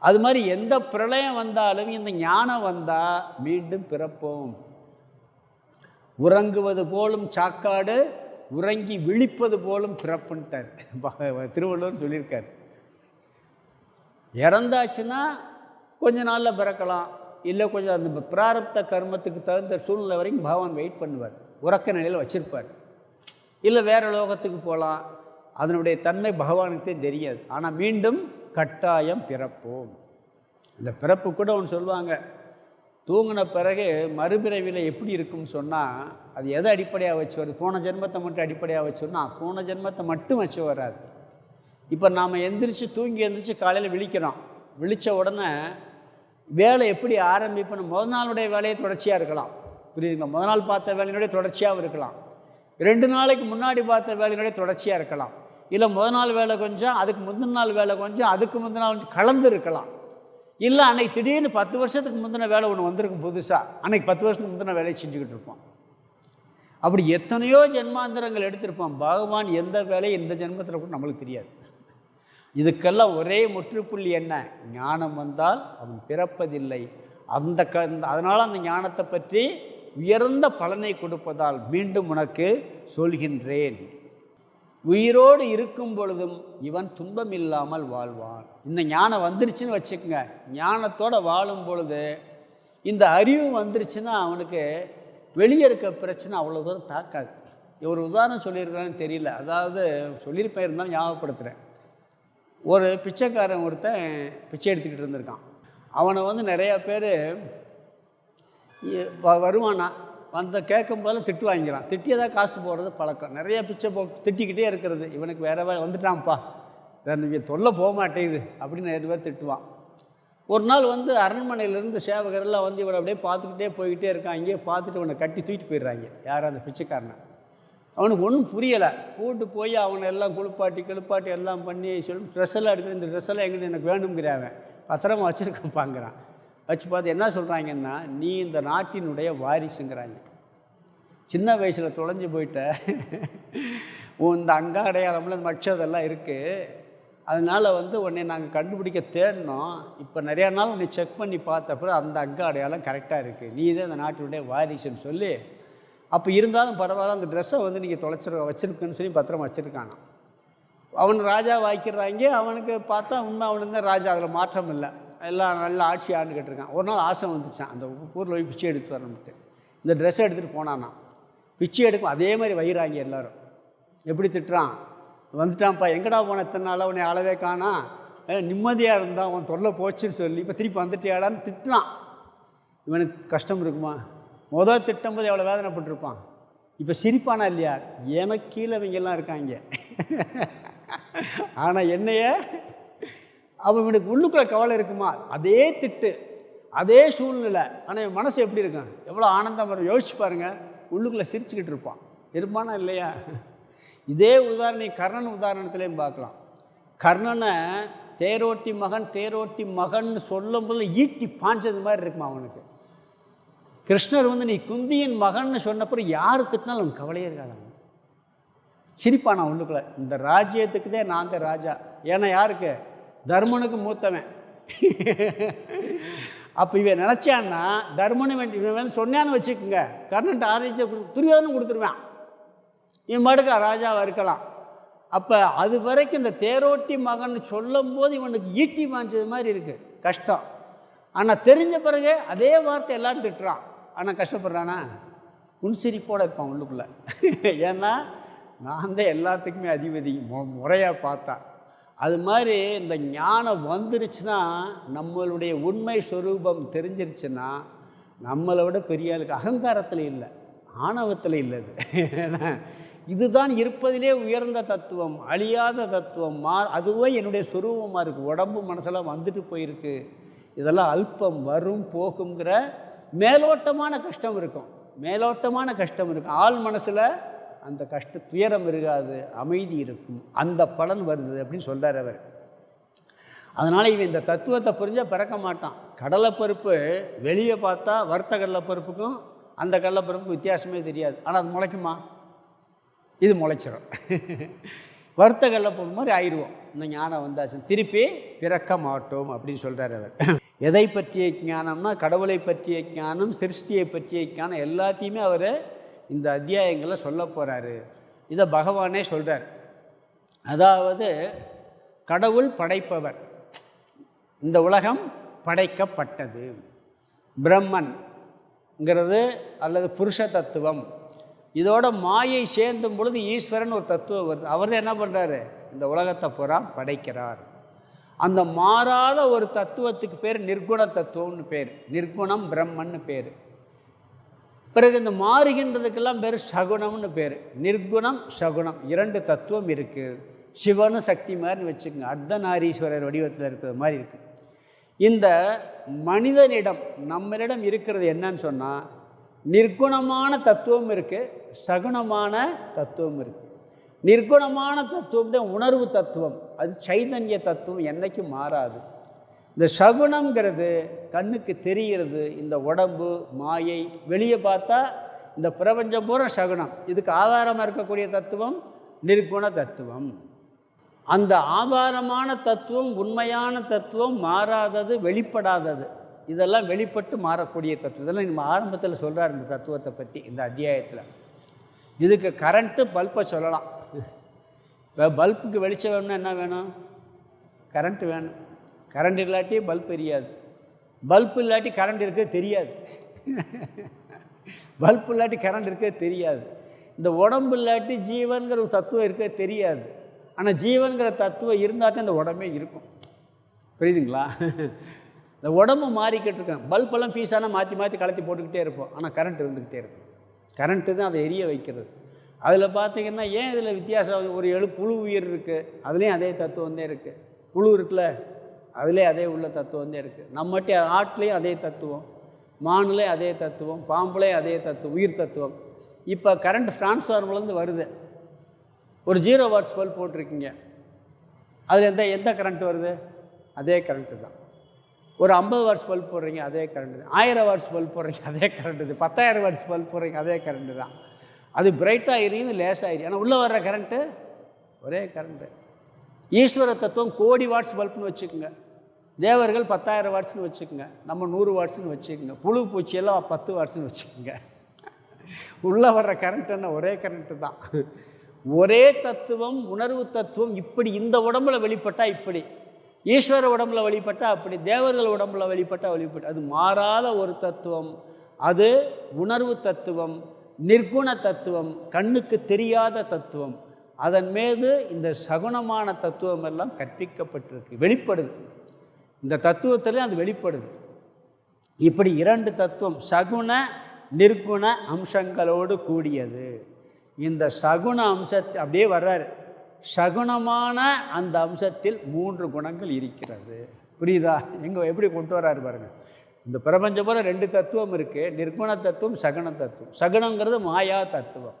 அது மாதிரி எந்த பிரளயம் வந்தாலும் இந்த ஞானம் வந்தால் மீண்டும் பிறப்போம். உறங்குவது போலும் சாக்காடு, உறங்கி விழிப்பது போலும் பிறப்புன்ட்டார் திருவள்ளுவர் சொல்லியிருக்கார். இறந்தாச்சுன்னா கொஞ்ச நாளில் பிறக்கலாம், இல்லை கொஞ்சம் அந்த பிராரப்த கர்மத்துக்கு தகுந்த சூழ்நிலை வரைக்கும் பகவான் வெயிட் பண்ணுவார், உறக்க நிலையில் வச்சுருப்பார். இல்லை வேறு லோகத்துக்கு போகலாம், அதனுடைய தன்மை பகவானுக்கே தெரியாது. ஆனால் மீண்டும் கட்டாயம் பிறப்போம். இந்த பிறப்பு கூட ஒன்று சொல்லுவாங்க, தூங்கின பிறகு மறுபிறவியில் எப்படி இருக்கும்னு சொன்னால் அது எதை அடிப்படையாக வச்சு வருது? போன ஜென்மத்தை மட்டும் அடிப்படையாக வச்சோன்னா போன ஜென்மத்தை மட்டும் வச்சு வராது. இப்போ நாம் தூங்கி எந்திரிச்சு காலையில் விழிக்கிறோம். விழித்த உடனே வேலை எப்படி ஆரம்பிப்போம்? முதல் நாளுடைய வேலையை தொடர்ச்சியாக இருக்கலாம், புரியுதுங்களா? முதல் நாள் பார்த்த வேலையினுடைய தொடர்ச்சியாகவும் இருக்கலாம், 2 நாளைக்கு முன்னாடி பார்த்த வேலையினுடைய தொடர்ச்சியாக இருக்கலாம், இல்லை முதல் நாள் வேலை கொஞ்சம், அதுக்கு முந்தின நாள் வேலை கொஞ்சம், அதுக்கு முந்தின நாள் கொஞ்சம் கலந்து இருக்கலாம். இல்லை அன்றைக்கி திடீர்னு 10 வருஷத்துக்கு முந்தின வேலை ஒன்று வந்திருக்கும் புதுசாக, அன்றைக்கி 10 வருஷத்துக்கு முந்தின வேலையை செஞ்சுக்கிட்டு இருப்போம். அப்படி எத்தனையோ ஜென்மாந்திரங்கள் எடுத்திருப்போம். பகவான் எந்த வேலையை இந்த ஜென்மத்தில் கூட நம்மளுக்கு தெரியாது. இதுக்கெல்லாம் ஒரே முற்றுப்புள்ளி என்ன? ஞானம் வந்தால் அவன் பிறப்பதில்லை. அதனால் அந்த ஞானத்தை பற்றி உயர்ந்த பலனை கொடுப்பதால் மீண்டும் உனக்கு சொல்கின்றேன், உயிரோடு இருக்கும் பொழுதும் இவன் துன்பம் இல்லாமல் வாழ்வான். இந்த ஞானம் வந்துருச்சுன்னு வச்சுக்கோங்க, ஞானத்தோடு வாழும் பொழுது இந்த அறிவு வந்துருச்சுன்னா அவனுக்கு வெளியே இருக்க பிரச்சனை அவ்வளோ தூரம் தாக்காது. ஒரு உதாரணம் சொல்லியிருக்கிறான்னு தெரியல, அதாவது சொல்லியிருப்பேன், இருந்தாலும் ஞாபகப்படுத்துகிறேன். ஒரு பிச்சைக்காரன் ஒருத்தன் பிச்சை எடுத்துக்கிட்டு இருந்திருக்கான். அவனை நிறையா பேர் வருவானா வந்து கேட்கும்போது திட்டு வாங்கிக்கிறான். திட்டியதாக காசு போடுறது பழக்கம். நிறைய பிச்சை திட்டிக்கிட்டே இருக்கிறது. இவனுக்கு வேறு வந்துட்டான்ப்பா, வேறு தொல்லை போக மாட்டேங்குது அப்படின்னு நிறைய பேர் திட்டுவான். ஒரு நாள் அரண்மனையிலேருந்து சேவகரெல்லாம் இவனை அப்படியே பார்த்துக்கிட்டே போய்கிட்டே இருக்கான். இங்கேயே பார்த்துட்டு இவனை கட்டி தூக்கிட்டு போயிடுறாங்க. யார்? அந்த பிச்சைக்காரனை. அவனுக்கு ஒன்றும் புரியலை. கூட்டு போய் அவனை எல்லாம் கிளுப்பாட்டி எல்லாம் பண்ணி சொல்லி ட்ரெஸ்ஸெல்லாம் எடுத்து, இந்த ட்ரெஸ்ஸெல்லாம் எங்கிட்ட எனக்கு வேணுங்கிறாங்க, பத்திரமா வச்சுருக்கப்பாங்கிறான். வச்சு பார்த்து என்ன சொல்கிறாங்கன்னா, நீ இந்த நாட்டினுடைய வாரிசுங்கிறாங்க. சின்ன வயசில் தொலைஞ்சு போயிட்ட, இந்த அங்க அடையாளம்ல மற்றதெல்லாம் இருக்குது, அதனால் உன்னை நாங்கள் கண்டுபிடிக்க தேடினோம். இப்போ நிறையா நாள் உன்னை செக் பண்ணி பார்த்தப்போ அந்த அங்க அடையாளம் கரெக்டாக இருக்குது, நீ தான் இந்த நாட்டினுடைய வாரிசுன்னு சொல்லி, அப்போ இருந்தாலும் பரவாயில்ல அந்த ட்ரெஸ்ஸை நீங்கள் வச்சுருக்குன்னு சொல்லி பத்திரமா வச்சுருக்கானா. அவன் ராஜா வாய்க்கிறாங்க. அவனுக்கு பார்த்தா உண்மை அவனுக்கு தான் ராஜா, அதில் மாற்றம் இல்லை, எல்லாம் நல்ல ஆட்சி ஆண்டுக்கிட்டு இருக்கான். ஒரு நாள் ஆசை வந்துச்சான், அந்த ஊரில் போய் பிச்சை எடுத்து வரணும்ட்டு. இந்த ட்ரெஸ்ஸை எடுத்துகிட்டு போனானா. பிச்சை எடுக்கும் அதே மாதிரி வயிறாங்க எல்லோரும். எப்படி திட்டுறான், வந்துட்டான்ப்பா, எங்கடா போன இத்தனை நாளாக உன்னை அளவே காணா, நிம்மதியாக இருந்தான், அவன் தொல்லை போச்சுன்னு சொல்லி இப்போ திருப்பி வந்துட்டியாடான்னு திட்டுறான். இவனுக்கு கஷ்டம் இருக்குமா? முதல் திட்டும்போது எவ்வளோ வேதனைப்பட்டிருப்பான். இப்போ சிரிப்பானா இல்லையா? எனக்கு கீழே இவங்கெல்லாம் இருக்காங்க, ஆனால் என்னைய அவனுக்கு உள்ளுக்குள்ளே கவலை இருக்குமா? அதே திட்டு, அதே சூழ்நிலை, ஆனால் என் மனசு எப்படி இருக்கும், எவ்வளோ ஆனந்தம் வரும் யோசிச்சு பாருங்கள். உள்ளுக்குள்ளே சிரிச்சுக்கிட்டு இருப்பானா இல்லையா? இதே உதாரணம் கர்ணன் உதாரணத்துலேயும் பார்க்கலாம். கர்ணனை தேரோட்டி மகன் சொல்லும்போது ஈட்டி பாஞ்சது மாதிரி இருக்குமா அவனுக்கு. கிருஷ்ணர் நீ குந்தியின் மகன்னு சொன்னப்பறம் யார் திட்டினாலும் அவனுக்கு கவலையே இருக்காது. சிரிப்பானா உள்ளுக்குள்ள, இந்த ராஜ்யத்துக்கு தான் நான் தான் ராஜா. ஏன்னா யாருக்கு? தர்மனுக்கு மூத்தவன். அப்போ இவன் நினச்சான்னா தர்மனு இவன் சொன்னான்னு வச்சுக்கோங்க, கர்ணன்ட்டு ஆரம்பிச்ச துரியோதனும் கொடுத்துருவான், இவன் மாட்டுக்கு ராஜாவாக இருக்கலாம். அப்போ அது வரைக்கும் இந்த தேரோட்டி மகன் சொல்லும் போது இவனுக்கு ஈட்டி வாஞ்சது மாதிரி இருக்குது, கஷ்டம். ஆனால் தெரிஞ்ச பிறகு அதே வார்த்தை எல்லோரும் திட்டுறான், ஆனால் கஷ்டப்படுறானா? புன்சிரிப்போடு இருப்பான் உள்ளுக்குள்ளே. ஏன்னா நான் தான் எல்லாத்துக்குமே அதிபதி, முறையாக பார்த்தா. அது மாதிரி இந்த ஞானம் வந்துருச்சுன்னா, நம்மளுடைய உண்மை ஸ்வரூபம் தெரிஞ்சிருச்சுன்னா, நம்மளை விட பெரிய ஆளுக்கு அகங்காரத்தில் இல்லை, ஆணவத்தில் இல்லை. இதுதான் இருப்பதிலே உயர்ந்த தத்துவம், அழியாத தத்துவம். அதுவே என்னுடைய ஸ்வரூபமாக இருக்குது. உடம்பு மனசெல்லாம் வந்துட்டு போயிருக்கு, இதெல்லாம் அல்பம், வரும் போகுங்கிற மேலோட்டமான கஷ்டம் இருக்கும். ஆள் மனசில் அந்த துயரம் இருக்காது, அமைதி இருக்கும், அந்த பலன் வருது அப்படின்னு சொல்கிறார் அவர். அதனால் இவன் இந்த தத்துவத்தை புரிஞ்சால் பிறக்க மாட்டான். கடலைப்பருப்பு வெளியே பார்த்தா வறுத்த கடலைப்பருப்புக்கும் அந்த கடலைப்பருப்புக்கும் வித்தியாசமே தெரியாது, ஆனால் அது முளைக்குமா? இது முளைச்சிடும். வறுத்த கடலைப்பருப்பு மாதிரி ஆயிடுவோம். இந்த ஞானம் வந்தாச்சு, திருப்பி பிறக்க மாட்டோம் அப்படின்னு சொல்கிறார் அவர். எதை பற்றிய ஞானம்னா கடவுளை பற்றிய ஞானம், சிருஷ்டியை பற்றிய ஞானம் எல்லாத்தையுமே அவர் இந்த அத்தியாயங்களில் சொல்ல போகிறாரு. இதை பகவானே சொல்கிறார். அதாவது கடவுள் படைப்பவர், இந்த உலகம் படைக்கப்பட்டது. பிரம்மன்ங்கிறது அல்லது புருஷ தத்துவம், இதோட மாயை சேர்ந்தும் பொழுது ஈஸ்வரன் ஒரு தத்துவம் வருது. அவர் தான் என்ன பண்ணுறாரு, இந்த உலகத்தை பூரா படைக்கிறார். அந்த மாறாத ஒரு தத்துவத்துக்கு பேர் நிர்குண தத்துவம்னு பேர், நிர்குணம் பிரம்மன்னு பேர். பிறகு இந்த மாறுகின்றதுக்கெல்லாம் பேர் சகுனம்னு பேர். நிர்குணம் சகுனம் 2 தத்துவம் இருக்குது. சிவனும் சக்தி மாதிரின்னு வச்சுக்கோங்க, அர்த்தநாரீஸ்வரர் வடிவத்தில் இருக்கிறது மாதிரி இருக்குது. இந்த மனிதனிடம் நம்மளிடம் இருக்கிறது என்னன்னு சொன்னால், நிர்குணமான தத்துவம் இருக்குது, சகுனமான தத்துவம் இருக்குது. நிர்குணமான தத்துவம் தான் உணர்வு தத்துவம், அது சைதன்ய தத்துவம், என்றைக்கும் மாறாது. இந்த சகுனங்கிறது கண்ணுக்கு தெரிகிறது, இந்த உடம்பு மாயை வெளியே பார்த்தா இந்த பிரபஞ்சம் பூரா சகுனம். இதுக்கு ஆதாரமாக இருக்கக்கூடிய தத்துவம் நிர்குண தத்துவம். அந்த ஆதாரமான தத்துவம் உண்மையான தத்துவம், மாறாதது, வெளிப்படாதது, இதெல்லாம் வெளிப்பட்டு மாறக்கூடிய தத்துவம். இதெல்லாம் நம்ம ஆரம்பத்தில் சொல்கிறார் இந்த தத்துவத்தை பற்றி இந்த அத்தியாயத்தில். இதுக்கு கரண்ட்டு பல்பை சொல்லலாம். இப்போ பல்புக்கு வெளிச்சம் வேணும்னா என்ன வேணும், கரண்ட்டு வேணும். கரண்ட் இல்லாட்டி பல்ப் எரியாது, பல்ப் இல்லாட்டி கரண்ட் இருக்க தெரியாது. பல்ப் இல்லாட்டி கரண்ட் இருக்க தெரியாது. இந்த உடம்பு இல்லாட்டி ஜீவன்கிற ஒரு தத்துவம் இருக்க தெரியாது. ஆனால் ஜீவன்கிற தத்துவம் இருந்தால் தான் இந்த உடம்பே இருக்கும். புரியுதுங்களா? இந்த உடம்பு மாறிக்கிட்டு இருக்கேன். பல்பெல்லாம் ஃபீஸானால் மாற்றி மாற்றி கலத்தி போட்டுக்கிட்டே இருப்போம், ஆனால் கரண்ட் இருந்துக்கிட்டே இருக்கும். கரண்ட்டு தான் அதை எரிய வைக்கிறது. அதில் பார்த்திங்கன்னா ஏன் இதில் வித்தியாசம், ஒரு புழு உயிர் இருக்குது, அதுலேயும் அதே தத்துவம் தான் இருக்குது. புழு இருக்குல்ல, அதுலேயே அதே உள்ள தத்துவம் தான் இருக்குது. நம்மகிட்ட ஆட்லேயும் அதே தத்துவம், மானுலேயும் அதே தத்துவம், பாம்புலேயும் அதே தத்துவம், உயிர் தத்துவம். இப்போ கரண்ட் டிரான்ஸ்ஃபார்மர்லேருந்து வருது, ஒரு 0 வாட்ஸ் பல்ப் போட்டிருக்கீங்க, அதில் எந்த கரண்ட் வருது, அதே கரண்ட்டு தான். ஒரு 50 வாட்ஸ் பல்ப் போடுறீங்க, அதே கரண்ட்டு தான். 1000 வாட்ஸ் பல்ப் போடுறீங்க, அதே கரண்ட்டு தான். 10,000 வாட்ஸ் பல்ப் போடுறீங்க, அதே கரண்ட்டு தான். அது பிரைட்டாக எரியுது, லேசாக ஆனால் உள்ளே வர்ற கரண்ட்டு ஒரே கரண்ட்டு. ஈஸ்வர தத்துவம் கோடி வாட்ஸ் பல்ப்னு வச்சுக்கோங்க, தேவர்கள் 10,000 வாட்ஸ்னு வச்சுக்கோங்க, நம்ம 100 வாட்ஸ்னு வச்சுக்கோங்க, புழு பூச்சியெல்லாம் 10 வாட்ஸ்னு வச்சுக்கோங்க. உள்ளே வர்ற கரண்ட்டுன்னா ஒரே கரண்ட்டு தான். ஒரே தத்துவம், உணர்வு தத்துவம். இப்படி இந்த உடம்புல வெளிப்பட்டால் இப்படி, ஈஸ்வர உடம்புல வெளிப்பட்டால் அப்படி, தேவர்கள் உடம்புல வெளிப்பட்டால் வெளிப்பட்டு, அது மாறாத ஒரு தத்துவம். அது உணர்வு தத்துவம், நிர்குண தத்துவம், கண்ணுக்கு தெரியாத தத்துவம். அதன் மீது இந்த சகுனமான தத்துவம் எல்லாம் கற்பிக்கப்பட்டிருக்கு, வெளிப்படுது. இந்த தத்துவத்திலே அது வெளிப்படுது. இப்படி 2 தத்துவம், சகுன நிர்குண அம்சங்களோடு கூடியது. இந்த சகுன அம்சத்தை அப்படியே வர்றாரு. சகுனமான அந்த அம்சத்தில் 3 குணங்கள் இருக்கிறது. புரியுதா? எங்கே எப்படி கொண்டு வர்றாரு பாருங்கள். இந்த பிரபஞ்சம் போல 2 தத்துவம் இருக்குது, நிர்குண தத்துவம், சகுன தத்துவம். சகுனங்கிறது மாயா தத்துவம்,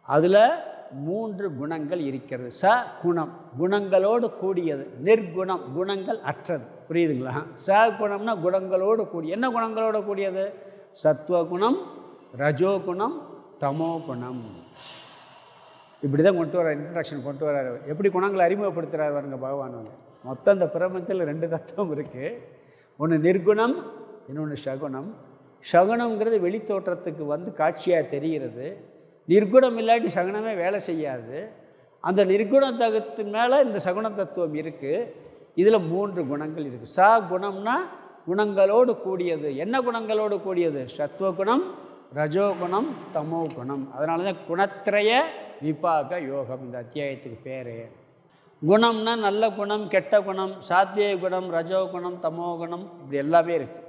அதில் 3 குணங்கள் இருக்கிறது. ச குணம், குணங்களோடு கூடியது. நிர்குணம், குணங்கள் அற்றது. புரியுதுங்களா? ச குணம்னா குணங்களோடு கூடிய. என்ன குணங்களோடு கூடியது? சத்வகுணம், ரஜோகுணம், தமோ குணம். இப்படி தான் கொண்டு வர்றார், இன்ட்ரடக்ஷன் கொண்டு வர்றாரு. எப்படி குணங்களை அறிமுகப்படுத்துகிறார் பாருங்க பகவான். வந்து மொத்தம் இந்த பிரபஞ்சத்தில் 2 தத்துவம் இருக்குது. ஒன்று நிர்குணம், இன்னொன்று சகுனம். சகுனங்கிறது வெளித்தோற்றத்துக்கு வந்து காட்சியாக தெரிகிறது. நிர்குணம் இல்லாட்டி சகுனமே வேலை செய்யாது. அந்த நிர்குண தகத்தின் மேலே இந்த சகுன தத்துவம் இருக்குது. இதில் 3 குணங்கள் இருக்குது. ச குணம்னா குணங்களோடு கூடியது. என்ன குணங்களோடு கூடியது? சத்வகுணம், ரஜோகுணம், தமோ குணம். அதனால தான் குணத்திரய விபாக யோகம் இந்த அத்தியாயத்துக்கு பேர். குணம்னா நல்ல குணம், கெட்ட குணம், சாத்திய குணம், ரஜோகுணம், தமோ குணம், இப்படி எல்லாமே இருக்குது.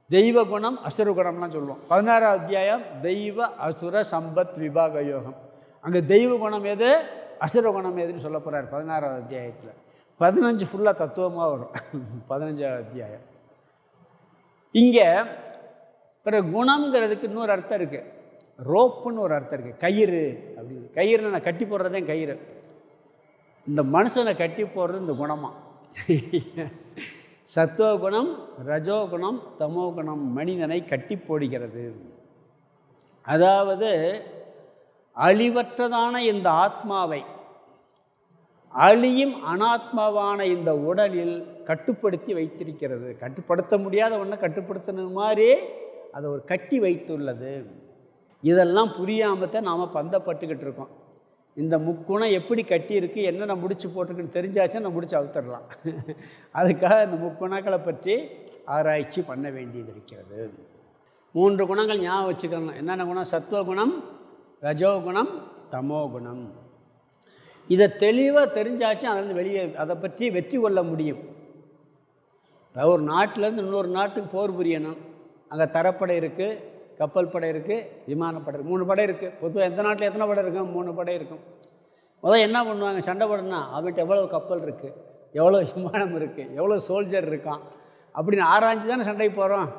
தெய்வ குணம், அசுர குணம்லாம் சொல்லுவோம். 16ஆம் அத்தியாயம் தெய்வ அசுர சம்பத் விபாக யோகம். அங்கே தெய்வ குணம் எது, அசுர குணம் எதுன்னு சொல்ல போகிறார் 16ஆம் அத்தியாயத்தில். 15 ஃபுல்லாக தத்துவமாக வரும் 15ஆம் அத்தியாயம். இங்கே பிறகு குணம்ங்கிறதுக்கு இன்னொரு அர்த்தம் இருக்குது. ரோப்புன்னு ஒரு அர்த்தம் இருக்குது, கயிறு அப்படின்னு. கயிறுன்னு நான் கட்டி போடுறதே கயிறு. இந்த மனுஷனை கட்டி போடுறது இந்த குணமாக. சத்துவகுணம், ரஜோகுணம், தமோகுணம் மனிதனை கட்டி போடுகிறது. அதாவது அழிவற்றதான இந்த ஆத்மாவை அழியும் அனாத்மாவான இந்த உடலில் கட்டுப்படுத்தி வைத்திருக்கிறது. கட்டுப்படுத்த முடியாத ஒன்றை கட்டுப்படுத்தின மாதிரி அதை ஒரு கட்டி வைத்துள்ளது. இதெல்லாம் புரியாமல் தான் நாம் பந்தப்பட்டுக்கிட்டு இருக்கோம். இந்த முக்குணம் எப்படி கட்டியிருக்கு, என்னென்ன முடிச்சு போட்டிருக்குன்னு தெரிஞ்சாச்சுன்னா நம்ம முடிச்சு அவுத்துடலாம். அதுக்காக இந்த முக்குணங்களை பற்றி ஆராய்ச்சி பண்ண வேண்டியது இருக்கிறது. 3 குணங்கள் ஞாபகம் வச்சுக்கணும். என்னென்ன குணம்? சத்துவகுணம், ரஜோகுணம், தமோகுணம். இதை தெளிவாக தெரிஞ்சாச்சும் அதில் வெளியே அதை பற்றி வெற்றி கொள்ள முடியும். இப்போ ஒரு நாட்டிலேருந்து இன்னொரு நாட்டுக்கு போர் புரியணும். அங்கே தரப்படை இருக்குது, கப்பல் படை இருக்குது, விமானப்படை இருக்குது, 3 படை இருக்குது. பொதுவாக எந்த நாட்டில் எத்தனை படை இருக்கும்? 3 படை இருக்கும். முதல்ல என்ன பண்ணுவாங்க? சண்டை போடணும்னா அவன்கிட்ட எவ்வளோ கப்பல் இருக்குது, எவ்வளோ விமானம் இருக்குது, எவ்வளோ சோல்ஜர் இருக்கான் அப்படின்னு ஆராய்ச்சி தானே சண்டைக்கு போகிறோம்.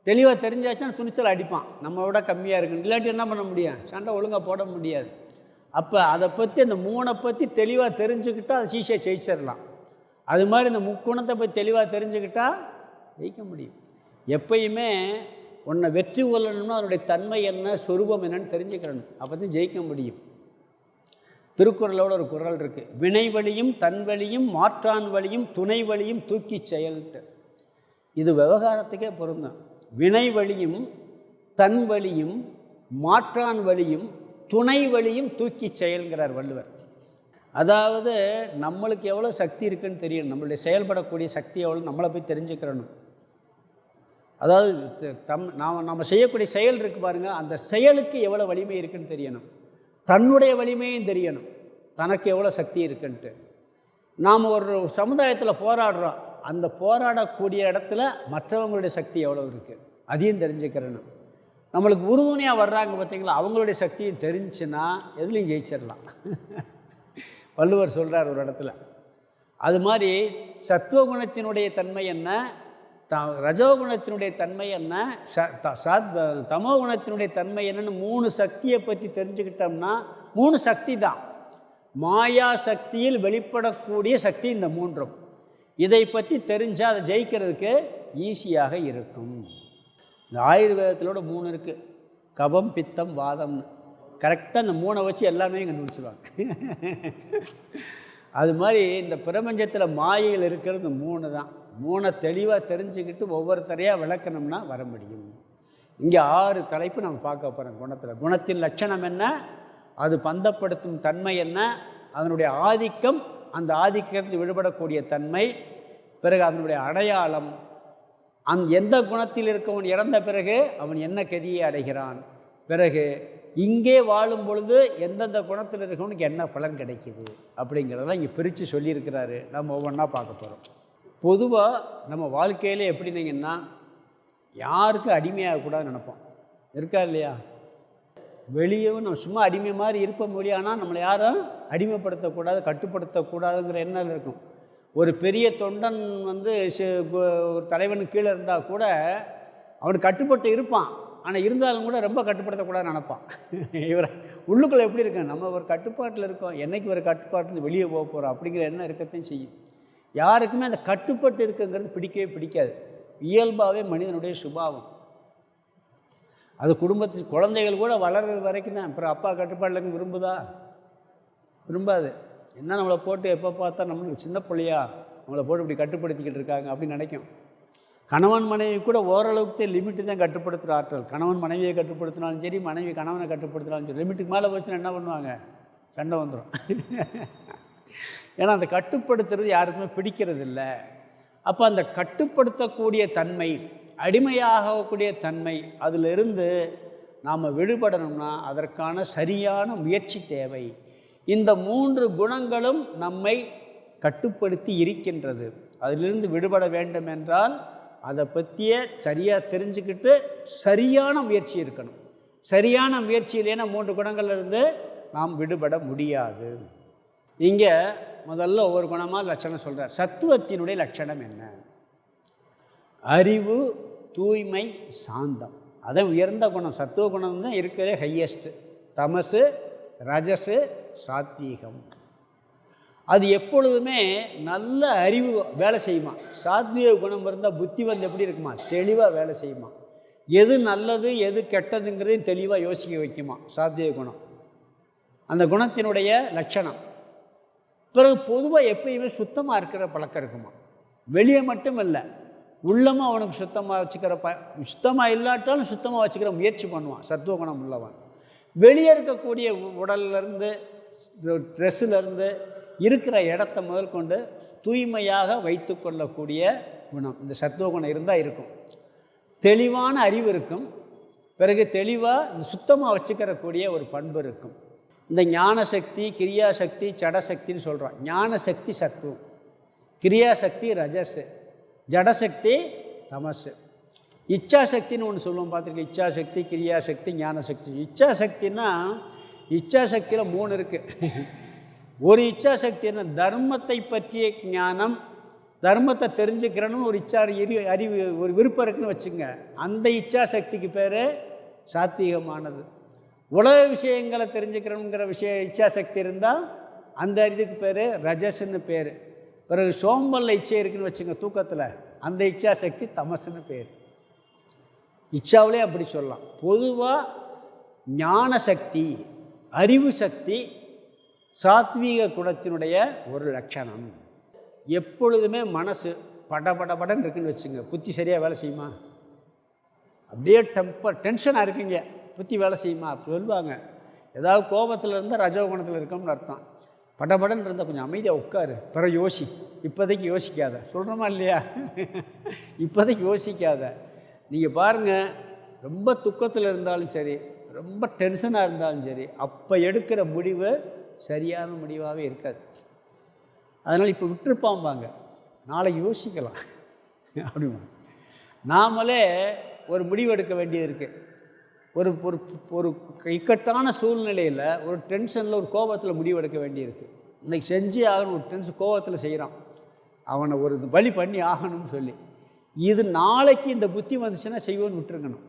தெளிவாக தெரிஞ்சாச்சுன்னா துணிச்சல் அடிப்பான். நம்ம விட கம்மியாக இருக்குன்னு. இல்லாட்டி என்ன பண்ண முடியும்? சண்டை ஒழுங்காக போட முடியாது. அப்போ அதை பற்றி அந்த 3 பற்றி தெளிவாக தெரிஞ்சுக்கிட்டால் அதை ஈஸியாக ஜெயிச்சிடலாம். அது மாதிரி இந்த முக்குணத்தை பற்றி தெளிவாக தெரிஞ்சுக்கிட்டால் ஜெயிக்க முடியும். எப்பயுமே உன்னை வெற்றி கொள்ளணும்னா அதனுடைய தன்மை என்ன, சொரூபம் என்னன்னு தெரிஞ்சுக்கிறணும். அப்போ தான் ஜெயிக்க முடியும். திருக்குறளோட ஒரு குறள் இருக்குது, வினை வழியும் தன் வழியும் மாற்றான் வழியும் துணை வழியும் தூக்கி செயல்ட்டு. இது விவகாரத்துக்கே பொருந்தும். வினை வழியும் தன் வழியும் மாற்றான் வழியும் துணை வழியும் தூக்கி செயல்கிறார் வள்ளுவர். அதாவது நம்மளுக்கு எவ்வளோ சக்தி இருக்குதுன்னு தெரியணும். நம்மளுடைய செயல்படக்கூடிய சக்தி எவ்வளோ நம்மளை போய் தெரிஞ்சுக்கிறணும். அதாவது நம்ம செய்யக்கூடிய செயல் இருக்குது பாருங்கள், அந்த செயலுக்கு எவ்வளோ வலிமை இருக்குதுன்னு தெரியணும். தன்னுடைய வலிமையும் தெரியணும், தனக்கு எவ்வளோ சக்தி இருக்குன்ட்டு. நாம் ஒரு சமுதாயத்தில் போராடுறோம், அந்த போராடக்கூடிய இடத்துல மற்றவங்களுடைய சக்தி எவ்வளோ இருக்குது அதையும் தெரிஞ்சுக்கிறணும். நம்மளுக்கு உறுதுணையாக வர்றாங்க பார்த்திங்களா, அவங்களுடைய சக்தியும் தெரிஞ்சுன்னா எதுலேயும் ஜெயிச்சிடலாம். வள்ளுவர் சொல்கிறார் ஒரு இடத்துல. அது மாதிரி சத்துவகுணத்தினுடைய தன்மை என்ன, ரஜோகுணத்தினுடைய தன்மை என்ன, தமோகுணத்தினுடைய தன்மை என்னன்னு 3 சக்தியை பற்றி தெரிஞ்சுக்கிட்டோம்னா 3 சக்தி தான். மாயா சக்தியில் வெளிப்படக்கூடிய சக்தி இந்த 3ம். இதை பற்றி தெரிஞ்சால் அதை ஜெயிக்கிறதுக்கு ஈஸியாக இருக்கும். இந்த ஆயுர்வேதத்திலோட 3 இருக்குது, கபம் பித்தம் வாதம்னு. கரெக்டாக இந்த 3 வச்சு எல்லாமே கண்டுபிடிச்சிடுவாங்க. அது மாதிரி இந்த பிரபஞ்சத்தில் மாயைகள் இருக்கிறது 3 தான். 3 தெளிவாக தெரிஞ்சுக்கிட்டு ஒவ்வொருத்தரையாக விளக்கணும்னா வர முடியும். இங்கே 6 தலைப்பு நம்ம பார்க்க போகிறோம் குணத்தில். குணத்தின் லட்சணம் என்ன, அது பந்தப்படுத்தும் தன்மை என்ன, அதனுடைய ஆதிக்கம், அந்த ஆதிக்கத்தில் விடுபடக்கூடிய தன்மை, பிறகு அதனுடைய அடையாளம், எந்த குணத்தில் இருக்கவன் இறந்த பிறகு அவன் என்ன கதியை அடைகிறான், பிறகு இங்கே வாழும் பொழுது எந்தெந்த குணத்தில் இருக்கவனுக்கு என்ன பலன் கிடைக்கிது அப்படிங்கிறதெல்லாம் இங்கே பிரித்து சொல்லியிருக்கிறாரு. நம்ம ஒவ்வொன்றா பார்க்க போகிறோம். பொதுவாக நம்ம வாழ்க்கையிலே எப்படின்னீங்கன்னா யாருக்கும் அடிமையாகக்கூடாதுன்னு நினைப்போம். இருக்கா இல்லையா? வெளியவும் நம்ம சும்மா அடிமை மாதிரி இருப்போம் மொழி, ஆனால் நம்மளை யாரும் அடிமைப்படுத்தக்கூடாது, கட்டுப்படுத்தக்கூடாதுங்கிற எண்ணம் இருக்கும். ஒரு பெரிய தொண்டன் ஒரு தலைவனுக்கு கீழே இருந்தால் கூட அவனுக்கு கட்டுப்பட்டு இருப்பான், ஆனால் இருந்தாலும் கூட ரொம்ப கட்டுப்படுத்தக்கூடாதுன்னு நினைப்பான். இவர் உள்ளுக்குள்ளே எப்படி இருக்கு, நம்ம ஒரு கட்டுப்பாட்டில் இருக்கோம், என்றைக்கு ஒரு கட்டுப்பாட்டில் வெளியே போக போகிறோம் அப்படிங்கிற எண்ணம் இருக்கத்தையும் செய்யும். யாருக்குமே அந்த கட்டுப்பட்டு இருக்குங்கிறது பிடிக்கவே பிடிக்காது. இயல்பாகவே மனிதனுடைய சுபாவம் அது. குடும்பத்தில் குழந்தைகள் கூட வளர்கிறது வரைக்கும் தான். அப்புறம் அப்பா கட்டுப்பாடுலன்னு விரும்பாது. என்ன நம்மளை போட்டு எப்போ பார்த்தா நம்மளுக்கு சின்ன பிள்ளையா நம்மளை போட்டு இப்படி கட்டுப்படுத்திக்கிட்டு இருக்காங்க அப்படின்னு நினைக்கும். கணவன் மனைவி கூட ஓரளவுக்கு லிமிட்டு தான் கட்டுப்படுத்துகிற ஆற்றல். கணவன் மனைவியை கட்டுப்படுத்தினாலும் சரி, மனைவி கணவனை கட்டுப்படுத்தினாலும் சரி, லிமிட்டுக்கு மேலே போச்சுன்னா என்ன பண்ணுவாங்க, சண்டை வந்துடும். ஏன்னா அந்த கட்டுப்படுத்துறது யாருக்குமே பிடிக்கிறது இல்லை. அப்போ அந்த கட்டுப்படுத்தக்கூடிய தன்மை, அடிமையாகக்கூடிய தன்மை, அதிலிருந்து நாம் விடுபடணும்னா அதற்கான சரியான முயற்சி தேவை. இந்த 3 குணங்களும் நம்மை கட்டுப்படுத்தி இருக்கின்றது. அதிலிருந்து விடுபட வேண்டும் என்றால் அதை பற்றிய சரியாக தெரிஞ்சுக்கிட்டு சரியான முயற்சி இருக்கணும். சரியான முயற்சி இல்லைன்னா 3 குணங்கள்லேருந்து நாம் விடுபட முடியாது. இங்கே முதல்ல ஒவ்வொரு குணமாக லட்சணம் சொல்கிறார். சத்துவத்தினுடைய லட்சணம் என்ன? அறிவு, தூய்மை, சாந்தம். அதான் உயர்ந்த குணம். சத்துவ குணம் தான் இருக்கிறதே ஹையஸ்ட்டு. தமசு, ரஜசு, சாத்வீகம். அது எப்பொழுதுமே நல்ல அறிவு வேலை செய்யுமா. சாத்வீக குணம் இருந்தால் புத்தி எப்படி இருக்குமா, தெளிவாக வேலை செய்யுமா. எது நல்லது எது கெட்டதுங்கிறதையும் தெளிவாக யோசிக்க வைக்குமா சாத்வீக குணம். அந்த குணத்தினுடைய லட்சணம். பிறகு பொதுவாக எப்பயுமே சுத்தமாக இருக்கிற பழக்கம் இருக்குமா. வெளியே மட்டும் இல்லை, உள்ளமும் அவனுக்கு சுத்தமாக வச்சுக்கிற சுத்தமாக இல்லாட்டாலும் சுத்தமாக வச்சுக்கிற முயற்சி பண்ணுவான் சத்துவகுணம் உள்ளவன். வெளியே இருக்கக்கூடிய உடல்லேருந்து ட்ரெஸ்ஸுலேருந்து இருக்கிற இடத்த முதல் கொண்டு தூய்மையாக வைத்து கொள்ளக்கூடிய குணம் இந்த சத்துவகுணம் இருந்தால் இருக்கும். தெளிவான அறிவு இருக்கும். பிறகு தெளிவாக சுத்தமாக வச்சுக்கிறக்கூடிய ஒரு பண்பு இருக்கும். இந்த ஞானசக்தி, கிரியாசக்தி, சடசக்தின்னு சொல்கிறோம். ஞானசக்தி சத்துவம், கிரியாசக்தி ரஜஸு, ஜடசக்தி தமசு. இச்சாசக்தின்னு ஒன்று சொல்லுவோம், பார்த்துருக்கேன். இச்சாசக்தி, கிரியாசக்தி, ஞானசக்தி. இச்சாசக்தின்னா இச்சாசக்தியில் 3 இருக்குது. ஒரு இச்சாசக்தி என்ன, தர்மத்தை பற்றிய ஞானம், தர்மத்தை தெரிஞ்சுக்கிறன்னு ஒரு அறிவு, ஒரு விருப்பம் இருக்குன்னு வச்சுங்க. அந்த இச்சாசக்திக்கு பேர் சாத்வீகமானது. உலக விஷயங்களை தெரிஞ்சுக்கிறோங்கிற இச்சாசக்தி இருந்தால் அந்த இதுக்கு பேர் ரஜஸ்ன்னு பேர். பிறகு சோம்பலில் இச்சை இருக்குன்னு வச்சுங்க, தூக்கத்தில், அந்த இச்சாசக்தி தமசுன்னு பேர். இச்சாவிலே அப்படி சொல்லலாம். பொதுவாக ஞானசக்தி, அறிவு சக்தி சாத்வீக குணத்தினுடைய ஒரு லட்சணம். எப்பொழுதுமே மனசு படன்னு இருக்குன்னு வச்சுங்க, புத்தி சரியாக வேலை செய்யுமா? அப்படியே டென்ஷனாக இருக்குங்க, புத்தி வேலை செய்யுமா? அப்படி சொல்லுவாங்க. ஏதாவது கோபத்தில் இருந்தால் ரஜோகுணத்தில் இருக்கோம்னு அர்த்தம். படன்னு இருந்தால் கொஞ்சம் அமைதியாக உட்காரு, பிறகு யோசி, இப்போதைக்கு யோசிக்காத, சொல்கிறோமா இல்லையா? இப்போதைக்கு யோசிக்காத. நீங்கள் பாருங்கள், ரொம்ப துக்கத்தில் இருந்தாலும் சரி, ரொம்ப டென்ஷனாக இருந்தாலும் சரி, அப்போ எடுக்கிற முடிவு சரியான முடிவாகவே இருக்காது. அதனால் இப்போ விட்டுருப்பாம்பாங்க, நாளைக்கு யோசிக்கலாம் அப்படிமா. நாமளே ஒரு முடிவு எடுக்க வேண்டியது இருக்குது. ஒரு ஒரு ஒரு இக்கட்டான சூழ்நிலையில், ஒரு டென்ஷனில், ஒரு கோபத்தில் முடிவு எடுக்க வேண்டியிருக்கு. இன்றைக்கி செஞ்சே ஆகணும், ஒரு டென்ஷன் கோபத்தில் செய்கிறான், அவனை ஒரு வழி பண்ணி ஆகணும்னு சொல்லி, இது நாளைக்கு இந்த புத்தி வந்துச்சுன்னா செய்வோன்னு விட்டுருக்கணும்.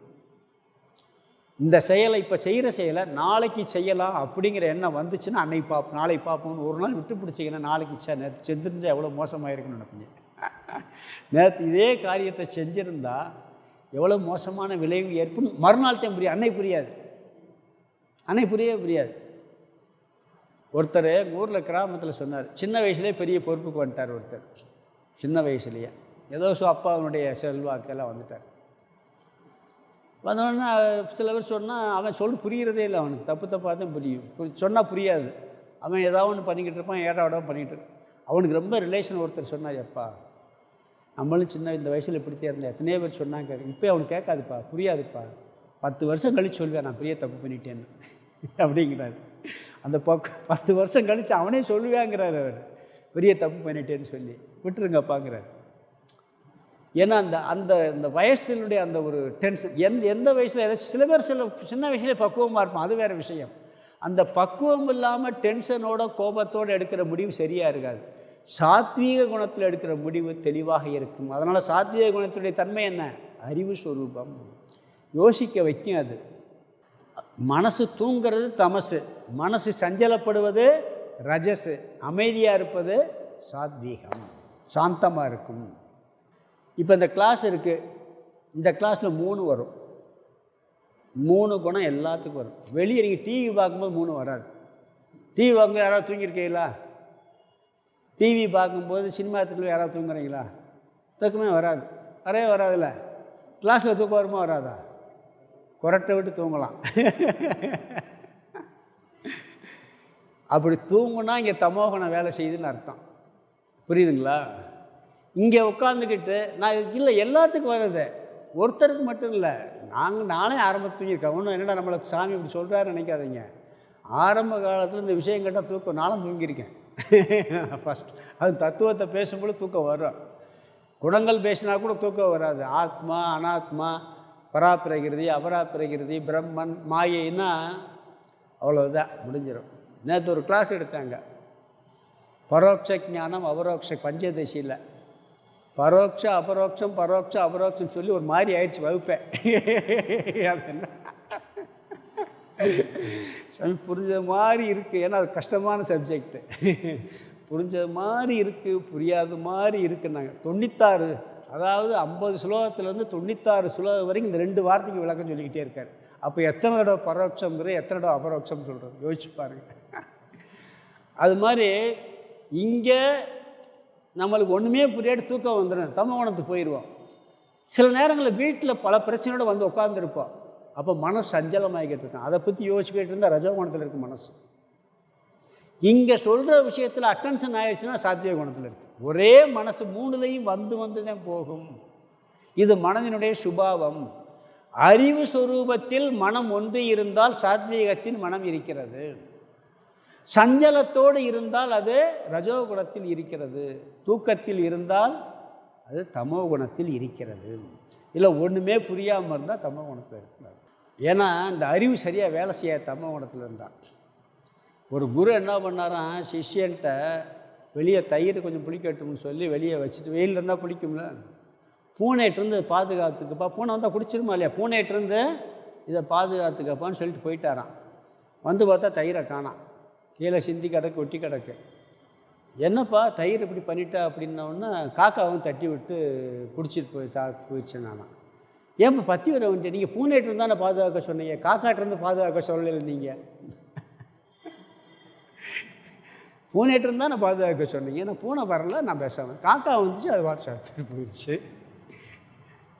இந்த செயலை, இப்போ செய்கிற செயலை நாளைக்கு செய்யலாம் அப்படிங்கிற எண்ணம் வந்துச்சுன்னா அன்னைக்கு பார்ப்போம், நாளைக்கு பார்ப்போம்னு ஒரு நாள் விட்டு பிடிச்சிங்கன்னா நாளைக்கு நேற்று செஞ்சுருந்தா எவ்வளோ மோசமாக இருக்குன்னு நினைப்பீங்க. நேற்று இதே காரியத்தை செஞ்சுருந்தா எவ்வளோ மோசமான விளைவு ஏற்படும் மறுநாள் தான் புரியாது, அன்னைக்கு புரியாது, அன்னைக்கு புரியாது. ஒருத்தர் ஊரில் கிராமத்தில் சொன்னார், சின்ன வயசுலேயே பெரிய பொறுப்புக்கு வந்துட்டார் ஒருத்தர். சின்ன வயசுலேயே ஏதோ அப்பாவுடைய செல்வாக்கெல்லாம் வந்துட்டார். வந்தோடனே சில பேர் சொன்னால் அவன் புரிகிறதே இல்லை, அவனுக்கு தப்பாக தான் புரியும், சொன்னால் புரியாது. அவன் ஏதாவது ஒன்று பண்ணிக்கிட்டு இருப்பான், ஏடாவிடாமல் பண்ணிக்கிட்டு இருப்பான். அவனுக்கு ரொம்ப ரிலேஷன் ஒருத்தர் சொன்னார், எப்பா நம்மளும் சின்ன இந்த வயசில் இப்படித்தே இருந்தேன், எத்தனையோ பேர் சொன்னாங்க, இப்போ அவனுக்கு கேட்காதுப்பா, புரியாதுப்பா, 10 வருஷம் கழித்து சொல்லுவேன் நான் பெரிய தப்பு பண்ணிட்டேன்னு அப்படிங்கிறாரு. அந்த 10 வருஷம் கழித்து அவனே சொல்லுவேங்கிறார் அவர், பெரிய தப்பு பண்ணிட்டேன்னு சொல்லி. விட்டுருங்கப்பாங்கிறார். ஏன்னா அந்த வயசினுடைய அந்த ஒரு டென்ஷன், எந்த வயசில் ஏதாச்சும் சில பேர் சின்ன வயசுலேயே பக்குவமாக இருப்பான், அது வேறு விஷயம். அந்த பக்குவம் இல்லாமல் டென்ஷனோட கோபத்தோடு எடுக்கிற முடிவு சரியாக இருக்காது. சாத்வீக குணத்தில் எடுக்கிற முடிவு தெளிவாக இருக்கும். அதனால் சாத்வீக குணத்துடைய தன்மை என்ன? அறிவு ஸ்வரூபம், யோசிக்க வைக்கும். அது மனசு தூங்கிறது தமசு, மனசு சஞ்சலப்படுவது ரஜஸு, அமைதியாக இருப்பது சாத்வீகம், சாந்தமாக இருக்கும். இப்போ இந்த கிளாஸ் இருக்குது, இந்த கிளாஸில் 3 வரும். 3 குணம் எல்லாத்துக்கும் வரும். வெளியே நீங்கள் டிவி பார்க்கும்போது 3 வராது. டிவி பார்க்கும்போது யாராவது தூங்கியிருக்கீங்களா? டிவி பார்க்கும்போது சினிமா இடத்துல யாராவது தூங்குறீங்களா? தூக்கமே வராது, வராதுல்ல. கிளாஸில் தூக்கம் வருமா வராதா? குரட்டை விட்டு தூங்கலாம். அப்படி தூங்குனா இங்கே தமோகுணம் வேலை செய்யுதுன்னு அர்த்தம். புரியுதுங்களா? இங்கே உட்காந்துக்கிட்டு நான் இல்லை, எல்லாத்துக்கும் வருது, ஒருத்தருக்கு மட்டும் இல்லை. நானே ஆரம்பத்தில் தூங்கியிருக்கேன். ஒன்றும் என்னடா நம்மளுக்கு சாமி இப்படி சொல்கிறாரு நினைக்காதீங்க. ஆரம்ப காலத்தில் இந்த விஷயம் கேட்டால் தூக்கம், நானும் தூங்கியிருக்கேன் ஃபஸ்ட். அது தத்துவத்தை பேசும்போது தூக்கம் வரும், குணங்கள் பேசினா கூட தூக்கம் வராது. ஆத்மா, அனாத்மா, பராப்பிரகிருதி, அபராப்பிரகிருதி, பிரம்மன், மாயைன்னா அவ்வளோதான், முடிஞ்சிடும். நேற்று ஒரு கிளாஸ் எடுத்தாங்க, பரோட்ச ஞானம் அபரோக்ஷ பஞ்சதசியில். பரோட்ச அபரோக்ஷம், பரோட்ச அபரோக்ஷம் சொல்லி ஒரு மாதிரி ஆயிடுச்சு வகுப்பேன். சாமி புரிஞ்ச மாதிரி இருக்குது, ஏன்னா அது கஷ்டமான சப்ஜெக்டு. புரிஞ்ச மாதிரி இருக்குது, புரியாத மாதிரி இருக்குன்னாங்க. 96, அதாவது 50 ஸ்லோகத்துலேருந்து 96 ஸ்லோகம் வரைக்கும் இந்த 2 வார்த்தைக்கு விளக்கம் சொல்லிக்கிட்டே இருக்கார். அப்போ எத்தனை தடவை பரோட்சங்கிறது, எத்தனை தடவை அபரோக்ஷம் சொல்கிறது, யோசிச்சு பாருங்கள். அது மாதிரி இங்கே நம்மளுக்கு ஒன்றுமே புரியாட்டு தூக்கம் வந்துடும், தமோகுணத்துக்கு போயிடுவோம். சில நேரங்களில் வீட்டில் பல பிரச்சனையோடு வந்து உட்காந்துருப்போம், அப்போ மனசு சஞ்சலமாகிக்கிட்டு இருக்கோம். அதை பற்றி யோசிச்சுக்கிட்டு இருந்தால் ரஜோகுணத்தில் இருக்குது மனசு. இங்கே சொல்கிற விஷயத்தில் அட்டென்ஷன் ஆகிடுச்சுன்னா சாத்வீக குணத்தில் இருக்குது. ஒரே மனசு 3லையும் வந்து தான் போகும். இது மனதினுடைய சுபாவம். அறிவு சொரூபத்தில் மனம் ஒன்று இருந்தால் சாத்வீகத்தின் மனம் இருக்கிறது. சஞ்சலத்தோடு இருந்தால் அது ரஜோகுணத்தில் இருக்கிறது. தூக்கத்தில் இருந்தால் அது தமோ குணத்தில் இருக்கிறது. இல்லை ஒன்றுமே புரியாமல் இருந்தால் தமோ குணத்தில் இருக்கிறார். ஏன்னா இந்த அறிவு சரியாக வேலை செய்ய தமோ குணத்தில் இருந்தால். ஒரு குரு என்ன பண்ணாராம், சிஷ்யன்கிட்ட வெளியே தயிர் கொஞ்சம் புளிக்கட்டும்னு சொல்லி வெளியே வச்சுட்டு, வெயில் இருந்தால் புளிக்கும்ல, பூனையிட்டிருந்து பாதுகாத்துக்குப்பா, பூனை வந்தால் குடிச்சிருமா இல்லையா, பூனையிட்டிருந்து இதை பாதுகாத்துக்கப்பான்னு சொல்லிட்டு போயிட்டாரான். வந்து பார்த்தா தயிரை காணாம், கீழே சிந்தி கிடக்கு, ஒட்டி கிடக்கு. என்னப்பா தயிர் இப்படி பண்ணிட்டா அப்படின்னோடனே காக்காவும் தட்டி விட்டு குடிச்சிட்டு போயிடுச்சு. நானா ஏன்ப்பா பற்றி வர வேண்டிய, நீங்கள் பூனையிட்டிருந்து தானே பாதுகாக்க சொன்னீங்க, காக்காட்டிருந்து பாதுகாக்க சொல்லலை. நீங்கள் பூனையிட்டிருந்து தானே பாதுகாக்க சொன்னீங்க, ஏன்னா பூனை வரல, நான் பேசாமல், காக்கா வந்துச்சு, அது வாட்ஸ் எடுத்துகிட்டு போயிடுச்சு.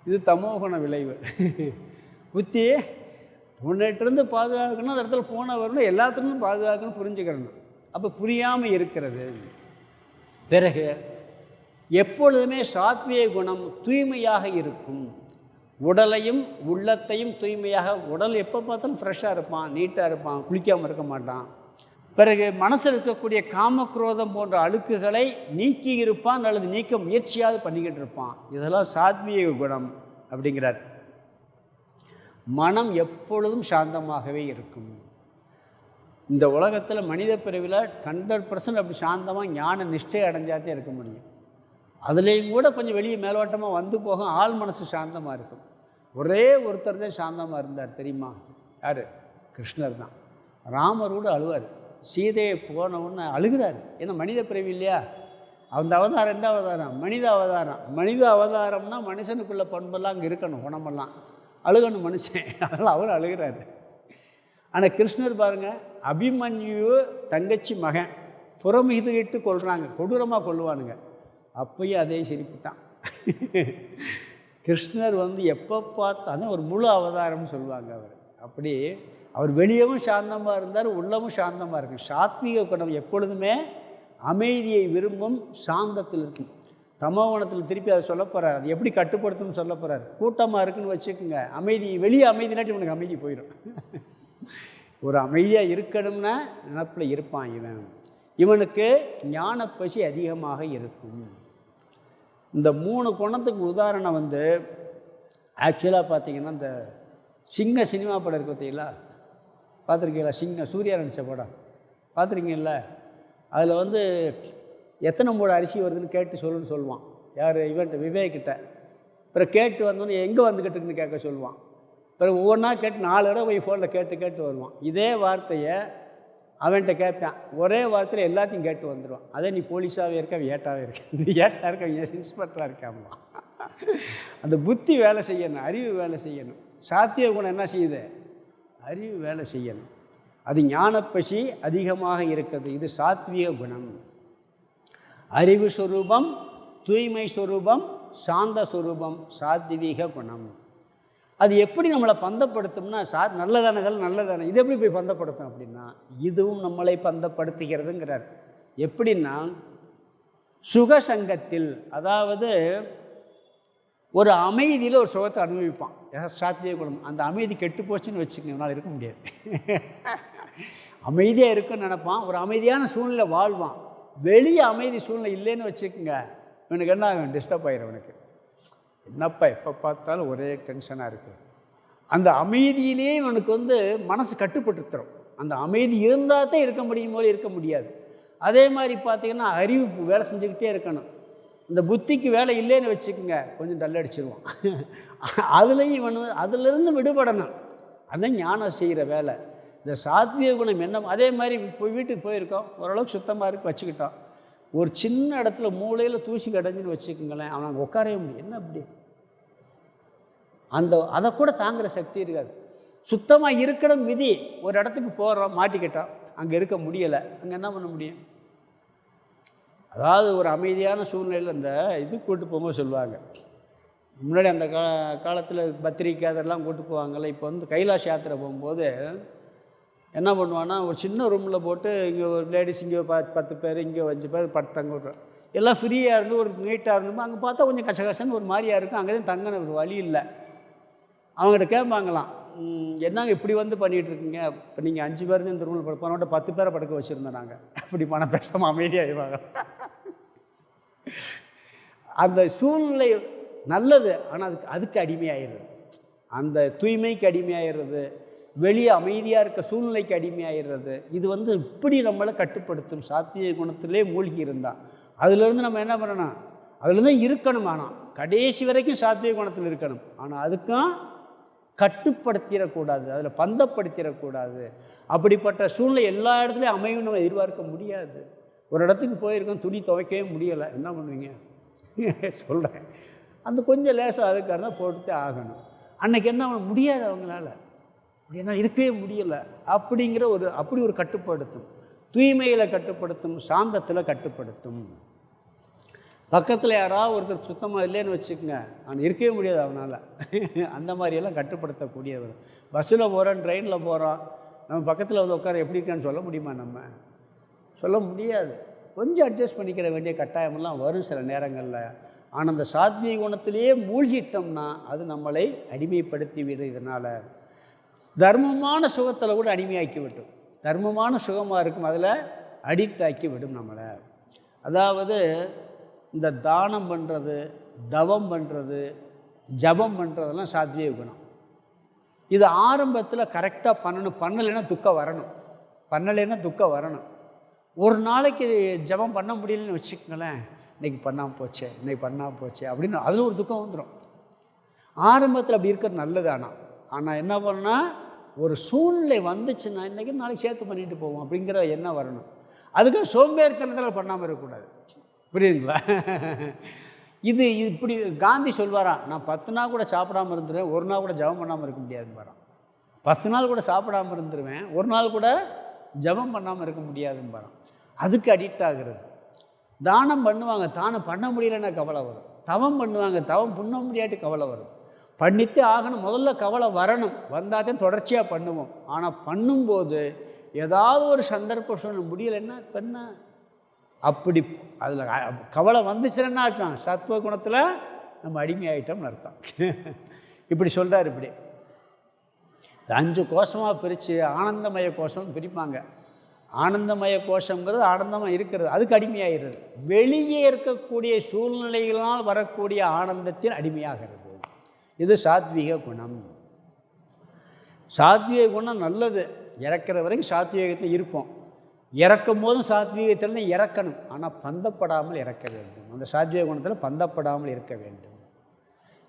இது தமோகுண விளைவு. புத்தி பூனையிட்டிருந்து பாதுகாக்கணும், அந்த இடத்துல பூனை வரணும், எல்லாத்துலேயும் பாதுகாக்கணும், புரிஞ்சுக்கிறணும். அப்போ புரியாமல் இருக்கிறது. பிறகு எப்பொழுதுமே சாத்விய குணம் தூய்மையாக இருக்கும். உடலையும் உள்ளத்தையும் தூய்மையாக, உடல் எப்போ பார்த்தாலும் ஃப்ரெஷ்ஷாக இருப்பான், நீட்டாக இருப்பான், குளிக்காமல் இருக்க மாட்டான். பிறகு மனசில் இருக்கக்கூடிய காமக்ரோதம் போன்ற அழுக்குகளை நீக்கி இருப்பான், அல்லது நீக்க முயற்சியாவது பண்ணிக்கிட்டு இருப்பான். இதெல்லாம் சாத்விய குணம் அப்படிங்கிறார். மனம் எப்பொழுதும் சாந்தமாகவே இருக்கும். இந்த உலகத்தில் மனித பிறவியில் 100% அப்படி சாந்தமாக ஞான நிஷ்டை அடைஞ்சாதே இருக்க முடியும். அதுலேயும் கூட கொஞ்சம் வெளியே மேலோட்டமாக வந்து போகும், ஆள் மனசு சாந்தமாக இருக்கும். ஒரே ஒருத்தர் தான் சாந்தமாக இருந்தார் தெரியுமா? யார்? கிருஷ்ணர் தான். ராமர் கூட அழுவார், சீதையை போனவுன்னு அழுகிறார். ஏன்னா மனித பிறவி இல்லையா, அந்த அவதாரம் எந்த அவதாரம்? மனித அவதாரம். மனித அவதாரம்னா மனுஷனுக்குள்ள பண்பெல்லாம் அங்கே இருக்கணும், குணமெல்லாம் அழுகணும் மனுஷன், அதனால் அவர் அழுகிறார். ஆனால் கிருஷ்ணர் பாருங்கள், அபிமன்யு தங்கச்சி மகன் புறமிகிட்டு கொள்கிறாங்க, கொடூரமாக கொள்ளுவானுங்க, அப்பயும் அதே சிரிப்பு தான். கிருஷ்ணர் எப்போ பார்த்தாலும் ஒரு முழு அவதாரம்னு சொல்லுவாங்க அவர். அப்படி அவர் வெளியவும் சாந்தமாக இருந்தார், உள்ளமும் சாந்தமாக இருக்கும். சாத்விக குணம் எப்பொழுதுமே அமைதியை விரும்பும், சாந்தத்தில் இருக்கும். தமோகுணத்தில் திருப்பி அதை சொல்ல போகிறார், அது எப்படி கட்டுப்படுத்தணும்னு சொல்ல போகிறார். கூட்டமாக இருக்குன்னு வச்சுக்கோங்க, அமைதி வெளியே அமைதி நாட்டி உனக்கு அமைதி போயிடும். ஒரு அமைதியாக இருக்கணும்னா நினப்பில் இருப்பான் இவன், இவனுக்கு ஞான பசி அதிகமாக இருக்கும். இந்த 3 குணத்துக்கு உதாரணம் ஆக்சுவலாக பார்த்திங்கன்னா, இந்த சிங்க சினிமா படம் இருக்குது பார்த்தீங்களா, பார்த்துருக்கீங்களா? சிங்க சூர்யா நடித்த படம் பார்த்துருக்கீங்கள? அதில் எத்தனை மூட அரிசி வருதுன்னு கேட்டு சொல்லுன்னு சொல்லுவான். யார்? இவன்ட்ட விவேக்கிட்ட. அப்புறம் கேட்டு வந்தோன்னு எங்கே வந்துக்கிட்டுன்னு கேட்க சொல்லுவான். பிறகு ஒவ்வொன்றா கேட்டு 4 தடவை போய் ஃபோனில் கேட்டு வருவான். இதே வார்த்தையை அவன்கிட்ட கேட்பான், ஒரே வார்த்தையில் எல்லாத்தையும் கேட்டு வந்துடுவான். அதே நீ போலீஸாகவே இருக்க, ஏட்டாகவே இருக்க, நீ ஏட்டாக இருக்க, இன்ஸ்பெக்டராக இருக்காமா. அந்த புத்தி வேலை செய்யணும், அறிவு வேலை செய்யணும். சாத்திய குணம் என்ன செய்யுது? அறிவு வேலை செய்யணும். அது ஞானப்பசி அதிகமாக இருக்கிறது. இது சாத்விக குணம். அறிவு சொரூபம், தூய்மை சொரூபம், சாந்த சொரூபம், சாத்வீக குணம். அது எப்படி நம்மளை பந்தப்படுத்தும்னா, நல்லதானே, இதெல்லாம் நல்லதானே, இது எப்படி போய் பந்தப்படுத்தும் அப்படின்னா, இதுவும் நம்மளை பந்தப்படுத்துகிறதுங்கிறார். எப்படின்னா, சுகசங்கத்தில், அதாவது ஒரு அமைதியில் ஒரு சுகத்தை அனுபவிப்பான். சாத்விக குணம். அந்த அமைதி கெட்டு போச்சுன்னு வச்சுக்கோங்க, என்னால் இருக்க முடியாது. அமைதியாக இருக்குன்னு நினைப்பான், ஒரு அமைதியான சூழ்நிலை வாழ்வான். வெளியே அமைதி சூழ்நிலை இல்லைன்னு வச்சுக்கோங்க, இவனுக்கு என்ன ஆகும்? டிஸ்டர்ப் ஆகிடும். இவனுக்கு என்னப்பா எப்போ பார்த்தாலும் ஒரே டென்ஷனாக இருக்குது. அந்த அமைதியிலே இவனுக்கு மனசு கட்டுப்பட்டு தரும். அந்த அமைதி இருந்தால் தான் இருக்க முடியும், போல இருக்க முடியாது. அதே மாதிரி பார்த்திங்கன்னா, அறிவு வேலை செஞ்சுக்கிட்டே இருக்கணும். இந்த புத்திக்கு வேலை இல்லைன்னு வச்சுக்கோங்க, கொஞ்சம் டல்லடிச்சிருவான். அதுலேயும் அதிலிருந்து விடுபடணும். அதுதான் ஞானம் செய்கிற வேலை. இந்த சாத்விக குணம் என்ன, அதே மாதிரி இப்போ வீட்டுக்கு போயிருக்கோம், ஓரளவுக்கு சுத்தமாக இருக்கு வச்சுக்கிட்டோம். ஒரு சின்ன இடத்துல மூளையில் தூசி கடைஞ்சின்னு வச்சுக்கோங்களேன், அவன் அங்கே உட்காரவே முடியும். என்ன அப்படி அதை கூட தாங்குகிற சக்தி இருக்காது. சுத்தமாக இருக்கணும் விதி. ஒரு இடத்துக்கு போகிறோம், மாட்டிக்கிட்டோம், அங்கே இருக்க முடியலை, அங்கே என்ன பண்ண முடியும்? அதாவது ஒரு அமைதியான சூழ்நிலையில் இந்த இது கூட்டு போகும்போது சொல்லுவாங்க, முன்னாடி அந்த காலத்தில் பத்திரிக்கை அதெல்லாம் கூட்டு போவாங்கள்ல. இப்போ கைலாஷ் யாத்திரை போகும்போது என்ன பண்ணுவான்னா, ஒரு சின்ன ரூமில் போட்டு இங்கே ஒரு லேடிஸ், இங்கே 10 பேர், இங்கே 5 பேர் தங்க விட்றோம். எல்லாம் ஃப்ரீயாக இருந்து ஒரு நீட்டாக இருந்தோம். அங்கே பார்த்தா கொஞ்சம் கசகசன்னு ஒரு மாதிரியாக இருக்கும். அங்கே தான் தங்கின ஒரு வழி இல்லை. அவங்ககிட்ட கேட்பாங்களாம், என்னங்க இப்படி வந்து பண்ணிகிட்ருக்கீங்க, இப்போ நீங்கள் 5 பேர் இந்த ரூமில் படுப்போனோட 10 பேரை படுக்க வச்சுருந்தோம் நாங்கள், அப்படி பணம் பேசாமல் அமைதியாகிடுவாங்க. அந்த சூழ்நிலை நல்லது, ஆனால் அதுக்கு அடிமையாகிடுறது, அந்த தூய்மைக்கு அடிமையாகிடுறது, வெளியே அமைதியாக இருக்க சூழ்நிலைக்கு அடிமையாகிடுறது. இது வந்து இப்படி நம்மளை கட்டுப்படுத்தும். சாத்வீக குணத்திலே மூழ்கி இருந்தால் அதுலேருந்து நம்ம என்ன பண்ணணும், அதுலேருந்து இருக்கணும். ஆனால் கடைசி வரைக்கும் சாத்வீக குணத்தில் இருக்கணும். ஆனால் அதுக்கும் கட்டுப்படுத்திடக்கூடாது, அதில் பந்தப்படுத்திடக்கூடாது. அப்படிப்பட்ட சூழ்நிலை எல்லா இடத்துலையும் அமையும் நம்ம எதிர்பார்க்க முடியாது. ஒரு இடத்துக்கு போயிருக்கோம், துணி துவைக்கவே முடியலை, என்ன பண்ணுவீங்க? சொல்கிறேன், அந்த கொஞ்சம் லேசாக அதுக்காக தான் போட்டுத்தே ஆகணும். அன்றைக்கி என்ன முடியாது, அவங்களால ஏன்னா இருக்கவே முடியலை அப்படிங்கிற அப்படி ஒரு கட்டுப்படுத்தும். தூய்மையில் கட்டுப்படுத்தும், சாந்தத்தில் கட்டுப்படுத்தும். பக்கத்தில் யாராவது ஒருத்தர் சுத்தமாக இல்லைன்னு வச்சுக்கோங்க, அவன் இருக்கவே முடியாது அவனால். அந்த மாதிரியெல்லாம் கட்டுப்படுத்தக்கூடியவர். பஸ்ஸில் போகிறோம், ட்ரெயினில் போகிறோம், நம்ம பக்கத்தில் வந்து உட்கார எப்படி இருக்கான்னு சொல்ல முடியுமா? நம்ம சொல்ல முடியாது. கொஞ்சம் அட்ஜஸ்ட் பண்ணிக்கிற வேண்டிய கட்டாயமெல்லாம் வரும் சில நேரங்களில். ஆனால் அந்த சாத்வீக குணத்திலேயே மூழ்கிட்டோம்னா அது நம்மளை அடிமைப்படுத்தி விடும். இதனால் தர்மமான சுகத்தில் கூட அடிமையாக்கி விடும். தர்மமான சுகமாக இருக்கும், அதில் அடிக்ட் ஆக்கி விடும் நம்மளை. அதாவது இந்த தானம் பண்ணுறது, தவம் பண்ணுறது, ஜபம் பண்ணுறதெல்லாம் சாத்வீக குணம். இது ஆரம்பத்தில் கரெக்டாக பண்ணணும். பண்ணலைன்னா துக்கம் வரணும். ஒரு நாளைக்கு ஜபம் பண்ண முடியலன்னு வச்சுக்கோங்களேன், இன்றைக்கி பண்ணாமல் போச்சே அப்படின்னு அதில் ஒரு துக்கம் வந்துடும். ஆரம்பத்தில் அப்படி இருக்கிறது நல்லது. ஆனால் என்ன பண்ணால் ஒரு சூழ்நிலை வந்துச்சுன்னா இன்றைக்கி நாளைக்கு சேர்த்து பண்ணிட்டு போவோம் அப்படிங்கிற எண்ணம் வரணும். அதுக்கு சோம்பேறித்தனத்தில் பண்ணாமல் இருக்கக்கூடாது. புரியுதுங்களா? இது இப்படி காந்தி சொல்வாராம், நான் 10 நாள் கூட சாப்பிடாமல் இருந்துருவேன், ஒரு நாள் கூட ஜபம் பண்ணாமல் இருக்க முடியாதுன்னு பாரான். 10 நாள் கூட சாப்பிடாமல் இருந்துருவேன், ஒரு நாள் கூட ஜபம் பண்ணாமல் இருக்க முடியாதுன்னு பாரான். அதுக்கு அடிக்ட் ஆகிறது. தானம் பண்ணுவாங்க, தானம் பண்ண முடியலன்னா கவலை வரும். தவம் பண்ணுவாங்க, தவம் பண்ண முடியாட்டி கவலை வரும். பண்ணித்தே ஆகணும், முதல்ல கவலை வரணும், வந்தால் தான் தொடர்ச்சியாக பண்ணுவோம். ஆனால் பண்ணும்போது ஏதாவது ஒரு சந்தர்ப்பம் சொல்ல முடியலைன்னா என்ன அப்படி அதில் கவலை வந்துச்சுன்னா ஆச்சான் சத்துவ குணத்தில் நம்ம அடிமையாயிட்டோம்னு அர்த்தம். இப்படி சொல்கிறார். இப்படி 5 கோஷமாக பிரித்து ஆனந்தமய கோஷம் பிரிப்பாங்க. ஆனந்தமய கோஷங்கிறது ஆனந்தமாக இருக்கிறது, அதுக்கு அடிமையாகிறது. வெளியே இருக்கக்கூடிய சூழ்நிலைகளால் வரக்கூடிய ஆனந்தத்தில் அடிமையாகிறது. இது சாத்வீக குணம். சாத்வீக குணம் நல்லது. இறக்கிற வரைக்கும் சாத்வீகத்தில் இருப்போம். இறக்கும் போதும் சாத்வீகத்தில் இறக்கணும், ஆனால் பந்தப்படாமல் இறக்க வேண்டும். அந்த சாத்வீக குணத்தில் பந்தப்படாமல் இருக்க வேண்டும்.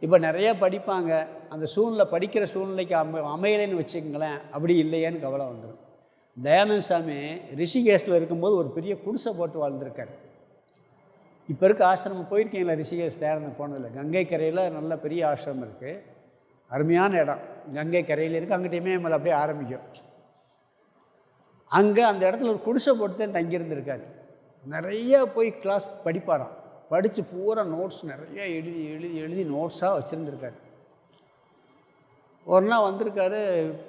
இப்போ நிறைய படிப்பாங்க, அந்த சூழ்நிலை படிக்கிற சூழ்நிலைக்கு அமையலைன்னு வச்சுக்கோங்களேன், அப்படி இல்லையேன்னு கவலை வந்துடும். தயானந்த சாமி ரிஷிகேஷில் இருக்கும்போது ஒரு பெரிய குடிசை போட்டு வாழ்ந்துருக்கார். இப்போ இருக்க ஆசிரமம் போயிருக்கீங்களா? ரிஷிகேஷ் தயானந்தம் போனதில்லை. கங்கை கரையில் நல்ல பெரிய ஆசிரமம் இருக்குது, அருமையான இடம். கங்கை கரையில் இருக்குது, அங்கிட்டையுமே மேலே அப்படியே ஆரம்பிக்கும். அங்கே அந்த இடத்துல ஒரு குடிசை போட்டு தான் தங்கியிருந்திருக்காரு. நிறைய போய் கிளாஸ் படிப்பாராம். படித்து பூரா நோட்ஸ் நிறைய எழுதி நோட்ஸாக வச்சுருந்துருக்காரு. ஒரு நாள் வந்திருக்காரு,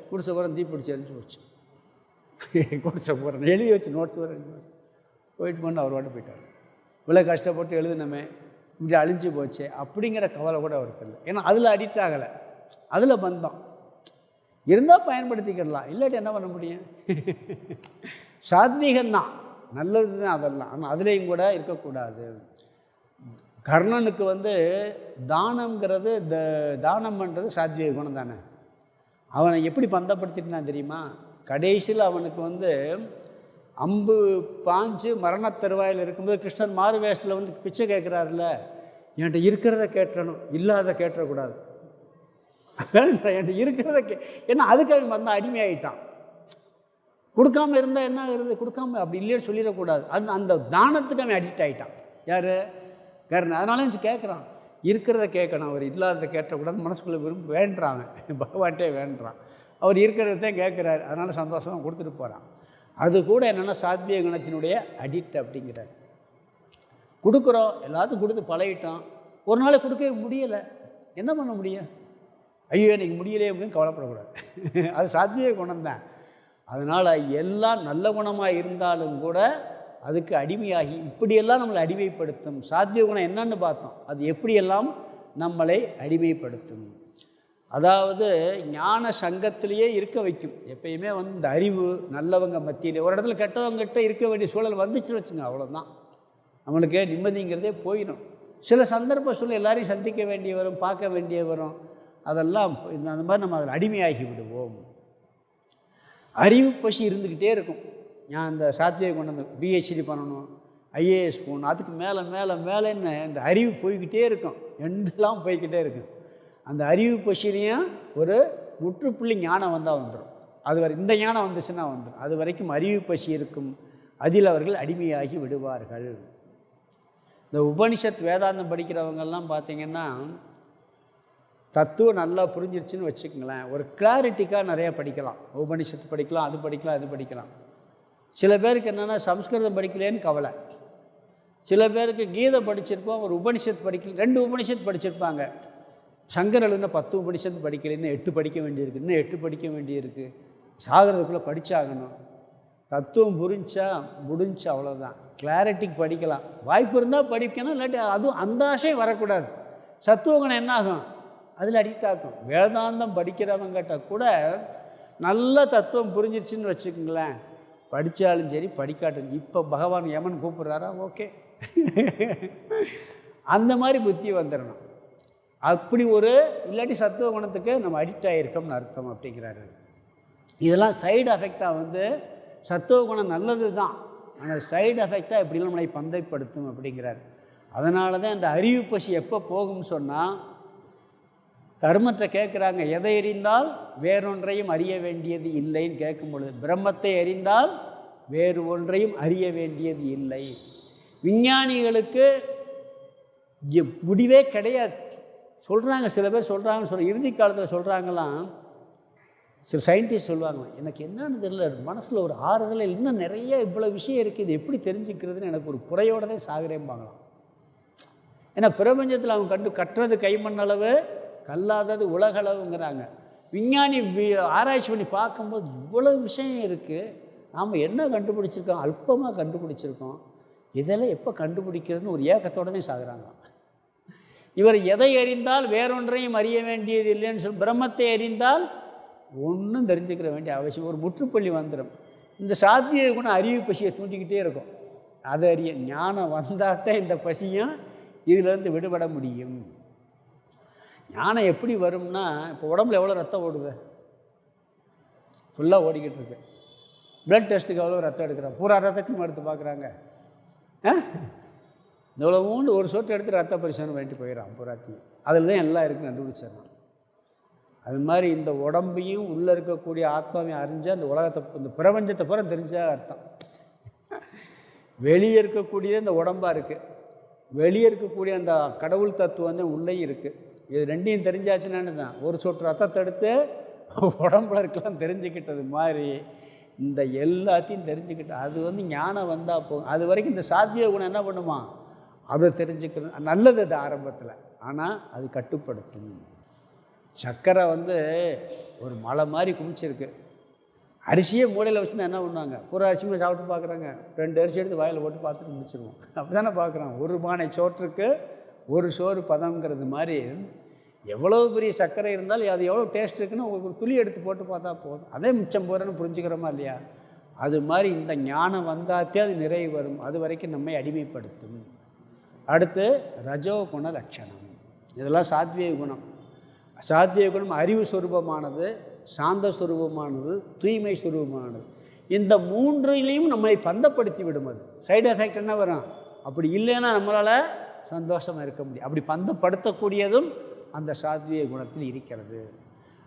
குடிசை பூரா தீப்பிடிச்சு எரிஞ்சு போச்சு. குடிசை பூரா எழுதி வச்சு நோட்ஸ் பூரா போயிட்டு பண்ணு அவர் வாட்டு போயிட்டார். இவ்வளோ கஷ்டப்பட்டு எழுதுனமே இப்படி அழிஞ்சு போச்சு அப்படிங்கிற கவலை கூட அவருக்கு இல்லை. ஏன்னா அதில் அடிக்ட் ஆகலை, அதில் பந்தம் இருந்தால் பயன்படுத்திக்கிடலாம், இல்லாட்டி என்ன பண்ண முடியும்? சாத்வீகம்தான் நல்லது தான் அதெல்லாம், ஆனால் அதுலேயும் கூட இருக்கக்கூடாது. கர்ணனுக்கு தானங்கிறது தானம் பண்ணுறது சாத்வீக குணம் தானே. அவனை எப்படி பந்தப்படுத்திட்டான் தெரியுமா? கடைசியில் அவனுக்கு அம்பு பாஞ்சு மரண தருவாயில் இருக்கும்போது கிருஷ்ணன் மாறு வேஷத்தில் பிச்சை கேட்குறாருல, என்கிட்ட இருக்கிறத கேட்டணும், இல்லாத கேட்டக்கூடாது. என்கிட்ட இருக்கிறத ஏன்னா அதுக்கு அவன் அடிமையாயிட்டான். கொடுக்காமல் இருந்தால் என்ன ஆகுறது? கொடுக்காம அப்படி இல்லைன்னு சொல்லிடக்கூடாது. அந்த தானத்துக்கு அவன் அடிக்ட் ஆகிட்டான். யார்? கர்ணன். அதனால கேட்குறான், இருக்கிறத கேட்கணும், அவர் இல்லாததை கேட்டக்கூடாது. மனசுக்குள்ளே வேண்டுறாங்க, பகவான்கிட்டே வேண்டுறான். அவர் இருக்கிறதான் கேட்குறாரு, அதனால் சந்தோஷமாக கொடுத்துட்டு போகிறான். அது கூட என்னென்னா சாத்வீக குணத்தினுடைய அடிக்ட் அப்படிங்கிறார். கொடுக்குறோம், எல்லாத்துக்கும் கொடுத்து பழகிட்டோம், ஒரு நாளை கொடுக்க முடியலை, என்ன பண்ண முடியும்? ஐயோ எனக்கு முடியலையே அப்படின்னு கவலைப்படக்கூடாது. அது சாத்வீக குணம்தான். அதனால் எல்லாம் நல்ல குணமாக இருந்தாலும் கூட அதுக்கு அடிமையாகி இப்படியெல்லாம் நம்மளை அடிமைப்படுத்தும். சாத்வீக குணம் என்னன்னு பார்த்தோம், அது எப்படியெல்லாம் நம்மளை அடிமைப்படுத்தும். அதாவது ஞான சங்கத்திலேயே இருக்க வைக்கும். எப்பயுமே வந்து இந்த அறிவு நல்லவங்க மத்தியில் ஒரு இடத்துல கெட்டவங்ககிட்ட இருக்க வேண்டிய சூழல் வந்துச்சுன்னு வச்சுங்க, அவ்வளோதான் நம்மளுக்கு நிம்மதிங்கிறதே போயிடும். சில சந்தர்ப்ப சூழல் எல்லாரையும் சந்திக்க வேண்டிய வரும், பார்க்க வேண்டிய வரும், அதெல்லாம் அந்த மாதிரி நம்ம அதில் அடிமையாகி விடுவோம். அறிவு பசி இருந்துக்கிட்டே இருக்கும். நான் இந்த சாத்தியை கொண்டு வந்து பிஹெச்டி பண்ணணும், ஐஏஎஸ் போகணும், அதுக்கு மேலே மேலே மேலேன்னு இந்த அறிவு போய்கிட்டே இருக்கும், எண்டெல்லாம் போய்கிட்டே இருக்கும். அந்த அறிவு பசிலையும் ஒரு முற்றுப்புள்ளி ஞானம் வந்தால் வந்துடும். அது வரை இந்த ஞானம் வந்துச்சுன்னா வந்துடும். அது வரைக்கும் அறிவு பசி இருக்கும், அதில் அவர்கள் அடிமையாகி விடுவார்கள். இந்த உபனிஷத் வேதாந்தம் படிக்கிறவங்கெல்லாம் பார்த்திங்கன்னா தத்துவம் நல்லா புரிஞ்சிருச்சுன்னு வச்சுக்கோங்களேன், ஒரு கிளாரிட்டிக்காக நிறையா படிக்கலாம். உபனிஷத்து படிக்கலாம், அது படிக்கலாம், இது படிக்கலாம். சில பேருக்கு என்னென்னா சம்ஸ்கிருதம் படிக்கலேன்னு கவலை. சில பேருக்கு கீதை படிச்சிருப்போம், ஒரு உபனிஷத்து படிக்கல, 2 உபனிஷத்து படிச்சிருப்பாங்க. சங்கரல் இன்னும் 10 உபனிஷத்து படிக்கல, இன்னும் 8 படிக்க வேண்டியிருக்கு, இன்னும் 8 படிக்க வேண்டியிருக்கு, சாகிறதுக்குள்ளே படித்தாகணும். தத்துவம் புரிஞ்சா முடிஞ்சா அவ்வளோதான். கிளாரிட்டிக்கு படிக்கலாம், வாய்ப்பு இருந்தால் படிக்கணும், இல்லாட்டி அதுவும் அந்த ஆசையும் வரக்கூடாது. சத்துவகுணம் என்ன ஆகும், அதில் அடிக்ட் ஆகும். வேதாந்தம் படிக்கிறவங்கிட்ட கூட நல்ல தத்துவம் புரிஞ்சிருச்சுன்னு வச்சுக்கோங்களேன், படித்தாலும் சரி படிக்காட்டும், இப்போ பகவான் யமன் கூப்பிட்றாரா, ஓகே அந்த மாதிரி புத்தி வந்துடணும். அப்படி ஒரு இல்லாட்டி சத்துவ குணத்துக்கு நம்ம அடிக்ட் ஆகிருக்கோம்னு அர்த்தம் அப்படிங்கிறாரு. இதெல்லாம் சைடு எஃபெக்டாக வந்து சத்துவ குணம் நல்லது தான், ஆனால் சைடு எஃபெக்டாக எப்படிலாம் நம்மளை பந்தைப்படுத்தும் அப்படிங்கிறார். அதனால தான் இந்த அறிவு பசி எப்போ போகும்னு சொன்னால், கர்மத்தை கேட்குறாங்க, எதை எறிந்தால் வேறொன்றையும் அறிய வேண்டியது இல்லைன்னு கேட்கும் பொழுது, பிரம்மத்தை அறிந்தால் வேறு ஒன்றையும் அறிய வேண்டியது இல்லை. விஞ்ஞானிகளுக்கு முடிவே கிடையாது சொல்கிறாங்க. சில பேர் சொல்கிறாங்கன்னு இறுதி காலத்தில் சொல்கிறாங்களாம், சில சயின்டிஸ்ட் சொல்லுவாங்களாம், எனக்கு என்னன்னு தெரியல, மனசில் ஒரு ஆறுதல், இன்னும் நிறைய இவ்வளோ விஷயம் இருக்குது, இது எப்படி தெரிஞ்சுக்கிறதுன்னு எனக்கு ஒரு குறையோடு தான் சாகிறேன்பாங்களாம். ஏன்னா பிரபஞ்சத்தில் அவங்க கட்டுறது கைமண்ணளவு, கல்லாதது உலகளவுங்கிறாங்க. விஞ்ஞானி ஆராய்ச்சி பண்ணி பார்க்கும்போது இவ்வளோ விஷயம் இருக்குது, நாம் என்ன கண்டுபிடிச்சிருக்கோம், அல்பமாக கண்டுபிடிச்சிருக்கோம், இதெல்லாம் எப்போ கண்டுபிடிக்கிறதுன்னு ஒரு ஏக்கத்தோடனே சாகுறாங்களாம். இவர் எதை அறிந்தால் வேறொன்றையும் அறிய வேண்டியது இல்லைன்னு சொல்லி, பிரம்மத்தை அறிந்தால் ஒன்றும் தெரிஞ்சுக்கிற வேண்டிய அவசியம், ஒரு முற்றுப்புள்ளி வந்துடும். இந்த சாத்திய குணம் அறிவு பசியை தூண்டிக்கிட்டே இருக்கும். அதை அறிய ஞானம் வந்தால் தான் இந்த பசியும் இதிலேருந்து விடுபட முடியும். ஞானம் எப்படி வரும்னா, இப்போ உடம்புல எவ்வளோ ரத்தம் ஓடுது, ஃபுல்லாக ஓடிக்கிட்டு இருக்கு. ப்ளட் டெஸ்ட்டுக்கு எவ்வளோ ரத்தம் எடுக்கிறாங்க, பூரா ரத்தத்தையும் எடுத்து பார்க்குறாங்க. இவ்வளோண்டு ஒரு சொட்டு எடுத்து ரத்த பரிசோதனை பண்ணிட்டு போயிடறான் பூராத்தையும், அதில் தான் எல்லாம் இருக்குன்னு கண்டுபிடிச்சிடறான். அது மாதிரி இந்த உடம்பையும் உள்ளே இருக்கக்கூடிய ஆத்மாவையும் அறிஞ்சால் அந்த உலகத்தை, இந்த பிரபஞ்சத்தை பூரா தெரிஞ்சால் அர்த்தம். வெளியே இருக்கக்கூடியது இந்த உடம்பாக இருக்குது, வெளியே இருக்கக்கூடிய அந்த கடவுள் தத்துவம் வந்து உள்ளேயும் இருக்குது. இது ரெண்டையும் தெரிஞ்சாச்சுன்னு தான் ஒரு சொட்டு ரத்தத்தை எடுத்து உடம்புல இருக்கலாம் தெரிஞ்சுக்கிட்டது மாதிரி இந்த எல்லாத்தையும் தெரிஞ்சுக்கிட்டு, அது வந்து ஞானம் வந்தால் போகும். அது வரைக்கும் இந்த சாத்திய குணம் என்ன பண்ணுமா, அதை தெரிஞ்சுக்கிறது நல்லது அது ஆரம்பத்தில், ஆனால் அது கட்டுப்படுத்தும். சர்க்கரை வந்து ஒரு மலை மாதிரி குமிச்சிருக்கு, அரிசியே மூலையில் வச்சுருந்தா என்ன பண்ணுவாங்க, பூரா அரிசியுமே சாப்பிட்டு பார்க்குறாங்க, 2 அரிசி எடுத்து வாயில் போட்டு பார்த்துட்டு முடிச்சிருவோம். அப்படி தானே பார்க்குறாங்க. ஒரு பானை சோற்றுக்கு ஒரு சோறு பதங்கிறது மாதிரி எவ்வளோ பெரிய சர்க்கரை இருந்தாலும் அது எவ்வளோ டேஸ்ட் இருக்குன்னு ஒரு துளி எடுத்து போட்டு பார்த்தா போதும், அதே மிச்சம் போகிறேன்னு புரிஞ்சுக்கிறோமா இல்லையா? அது மாதிரி இந்த ஞானம் வந்தாத்தே அது நிறைவு வரும், அது வரைக்கும் நம்மை அடிமைப்படுத்தும். அடுத்து ரஜோகுண லட்சணம், இதெல்லாம் சாத்விக குணம். சாத்விக குணம் அறிவு சுரூபமானது, சாந்த சுரூபமானது, தூய்மை சுரூபமானது. இந்த 3லையும் நம்மை பந்தப்படுத்தி விடும். அது சைடு எஃபெக்ட் என்ன வரும், அப்படி இல்லைன்னா நம்மளால் சந்தோஷமாக இருக்க முடியும். அப்படி பந்தப்படுத்தக்கூடியதும் அந்த சாத்விக குணத்தில் இருக்கிறது.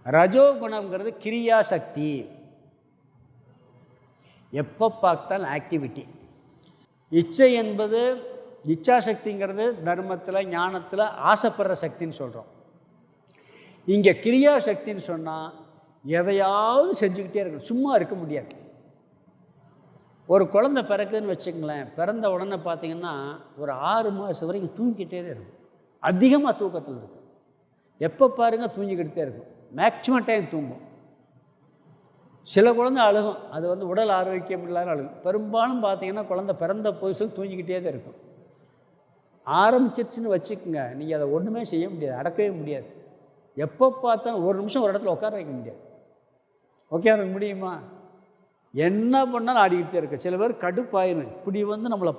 ரஜோகுணங்கிறது கிரியாசக்தி, எப்போ பார்த்தாலும் ஆக்டிவிட்டி. இச்சை என்பது, இச்சாசக்திங்கிறது தர்மத்தில் ஞானத்தில் ஆசைப்படுற சக்தின்னு சொல்கிறோம். இங்கே கிரியாசக்தின்னு சொன்னால் எதையாவது செஞ்சுக்கிட்டே இருக்கணும், சும்மா இருக்க முடியாது. ஒரு குழந்தை பிறக்குதுன்னு வச்சுங்களேன், பிறந்த உடனே பார்த்திங்கன்னா ஒரு 6 மாதம் வரைக்கும் தூங்கிக்கிட்டே இருக்கும், அதிகமாக தூக்கத்தில் இருக்கும். எப்போ பாருங்கள் தூங்கிக்கிட்டே இருக்கும், மேக்சிமம் டைம் தூங்கும். சில குழந்தை அழுகும், அது வந்து உடல் ஆரோக்கியம் இல்லாத அழுகும். பெரும்பாலும் பார்த்திங்கன்னா குழந்தை பிறந்த புதுசு தூங்கிக்கிட்டே தான் இருக்கும். ஆரம்பிச்சிருச்சுன்னு வச்சுக்கோங்க, நீங்கள் அதை ஒன்றுமே செய்ய முடியாது, அடக்கவே முடியாது. எப்போ பார்த்தாலும் ஒரு நிமிஷம் ஒரு இடத்துல உட்கார வைக்க முடியாது. உட்கார வைக்க முடியுமா? என்ன பண்ணாலும் ஆடிக்கிட்டே இருக்கு. சில பேர் கடுப்பாயிரும், இப்படி நம்மளை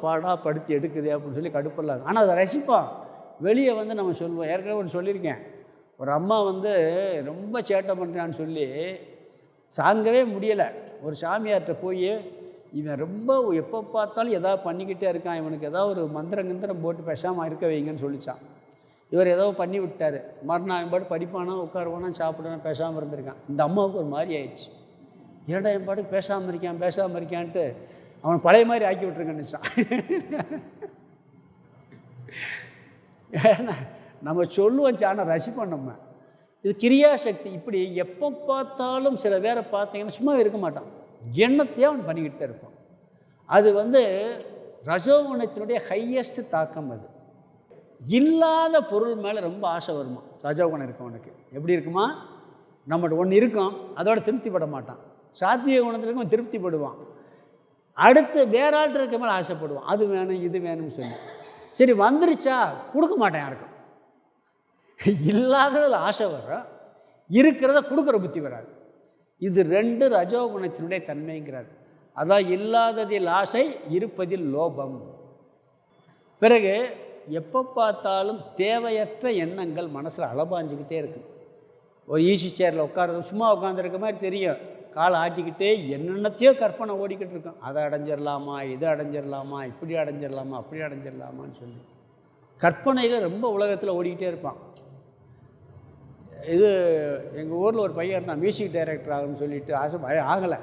படுத்தி எடுக்குது அப்படின்னு சொல்லி கடுப்பெல்லாம். ஆனால் அதை ரசிப்பான். வெளியே நம்ம சொல்லுவோம். ஏற்கனவே ஒன்று சொல்லியிருக்கேன். ஒரு அம்மா ரொம்ப சேட்டை பண்ணுறான்னு சொல்லி தாங்கவே முடியலை. ஒரு சாமியார்கிட்ட போய், இவன் ரொம்ப எப்போ பார்த்தாலும் எதாவது பண்ணிக்கிட்டே இருக்கான், இவனுக்கு ஏதாவது ஒரு மந்திரம் போட்டு பேசாமல் இருக்க வைங்கன்னு சொல்லிச்சான். இவர் ஏதோ பண்ணி விட்டார். மறுநாள் என் பாட்டு படிப்பானா, உட்காருவானா, சாப்பிடுவானா, பேசாமல் இருந்திருக்கான். இந்த அம்மாவுக்கு ஒரு மாதிரி ஆயிடுச்சு. ஏன்டா என் பாட்டுக்கு பேசாமல் இருக்கான்ட்டு அவன் பழைய மாதிரி ஆக்கி விட்டுருக்கேன்னுச்சான். ஏன்னா நம்ம சொல்லுவோம், ஆனால் ரசிப்போம் நம்ம. இது கிரியாசக்தி. இப்படி எப்போ பார்த்தாலும் சில பேரை பார்த்தீங்கன்னா சும்மா இருக்க மாட்டான், எண்ணத்தையே அவன் பண்ணிக்கிட்டு தான் இருப்பான். அது ரஜோகுணத்தினுடைய ஹையஸ்ட் தாக்கம். அது இல்லாத பொருள் மேலே ரொம்ப ஆசை வருமா ரஜோகுணம் இருக்கவனுக்கு. எப்படி இருக்குமா? நம்மகிட்ட ஒன்று இருக்கும், அதோட திருப்திப்பட மாட்டான். சாத்விக குணத்தில் இருக்கவன் திருப்திப்படுவான். அடுத்து வேற ஆள்கிட்ட இருக்க மேலே ஆசைப்படுவான், அது வேணும் இது வேணும்னு சொல்லி. சரி வந்துருச்சா கொடுக்க மாட்டேன் யாருக்கும். இல்லாததில் ஆசை வரும், இருக்கிறத கொடுக்குற புத்தி வராது. இது ரெண்டு ரஜோகுணத்தினுடைய தன்மைங்கிறார். அதான் இல்லாததில் ஆசை, இருப்பதில் லோபம். பிறகு எப்போ பார்த்தாலும் தேவையற்ற எண்ணங்கள் மனசில் அலபாஞ்சிக்கிட்டே இருக்கு. ஒரு ஈஸி சேரில் உட்கார்றது சும்மா உட்காந்துருக்க மாதிரி தெரியும், காலை ஆட்டிக்கிட்டே என்னென்னத்தையோ கற்பனை ஓடிக்கிட்டு இருக்கோம். அதை அடைஞ்சிடலாமா, இதை அடைஞ்சிடலாமா, இப்படி அடைஞ்சிடலாமா, அப்படி அடைஞ்சிடலாமான்னு சொல்லி கற்பனையில் ரொம்ப உலகத்தில் ஓடிக்கிட்டே இருப்பான். இது எங்கள் ஊரில் ஒரு பையன் இருந்தான், மியூசிக் டைரக்டர் ஆகுன்னு சொல்லிட்டு ஆசை ஆகலை.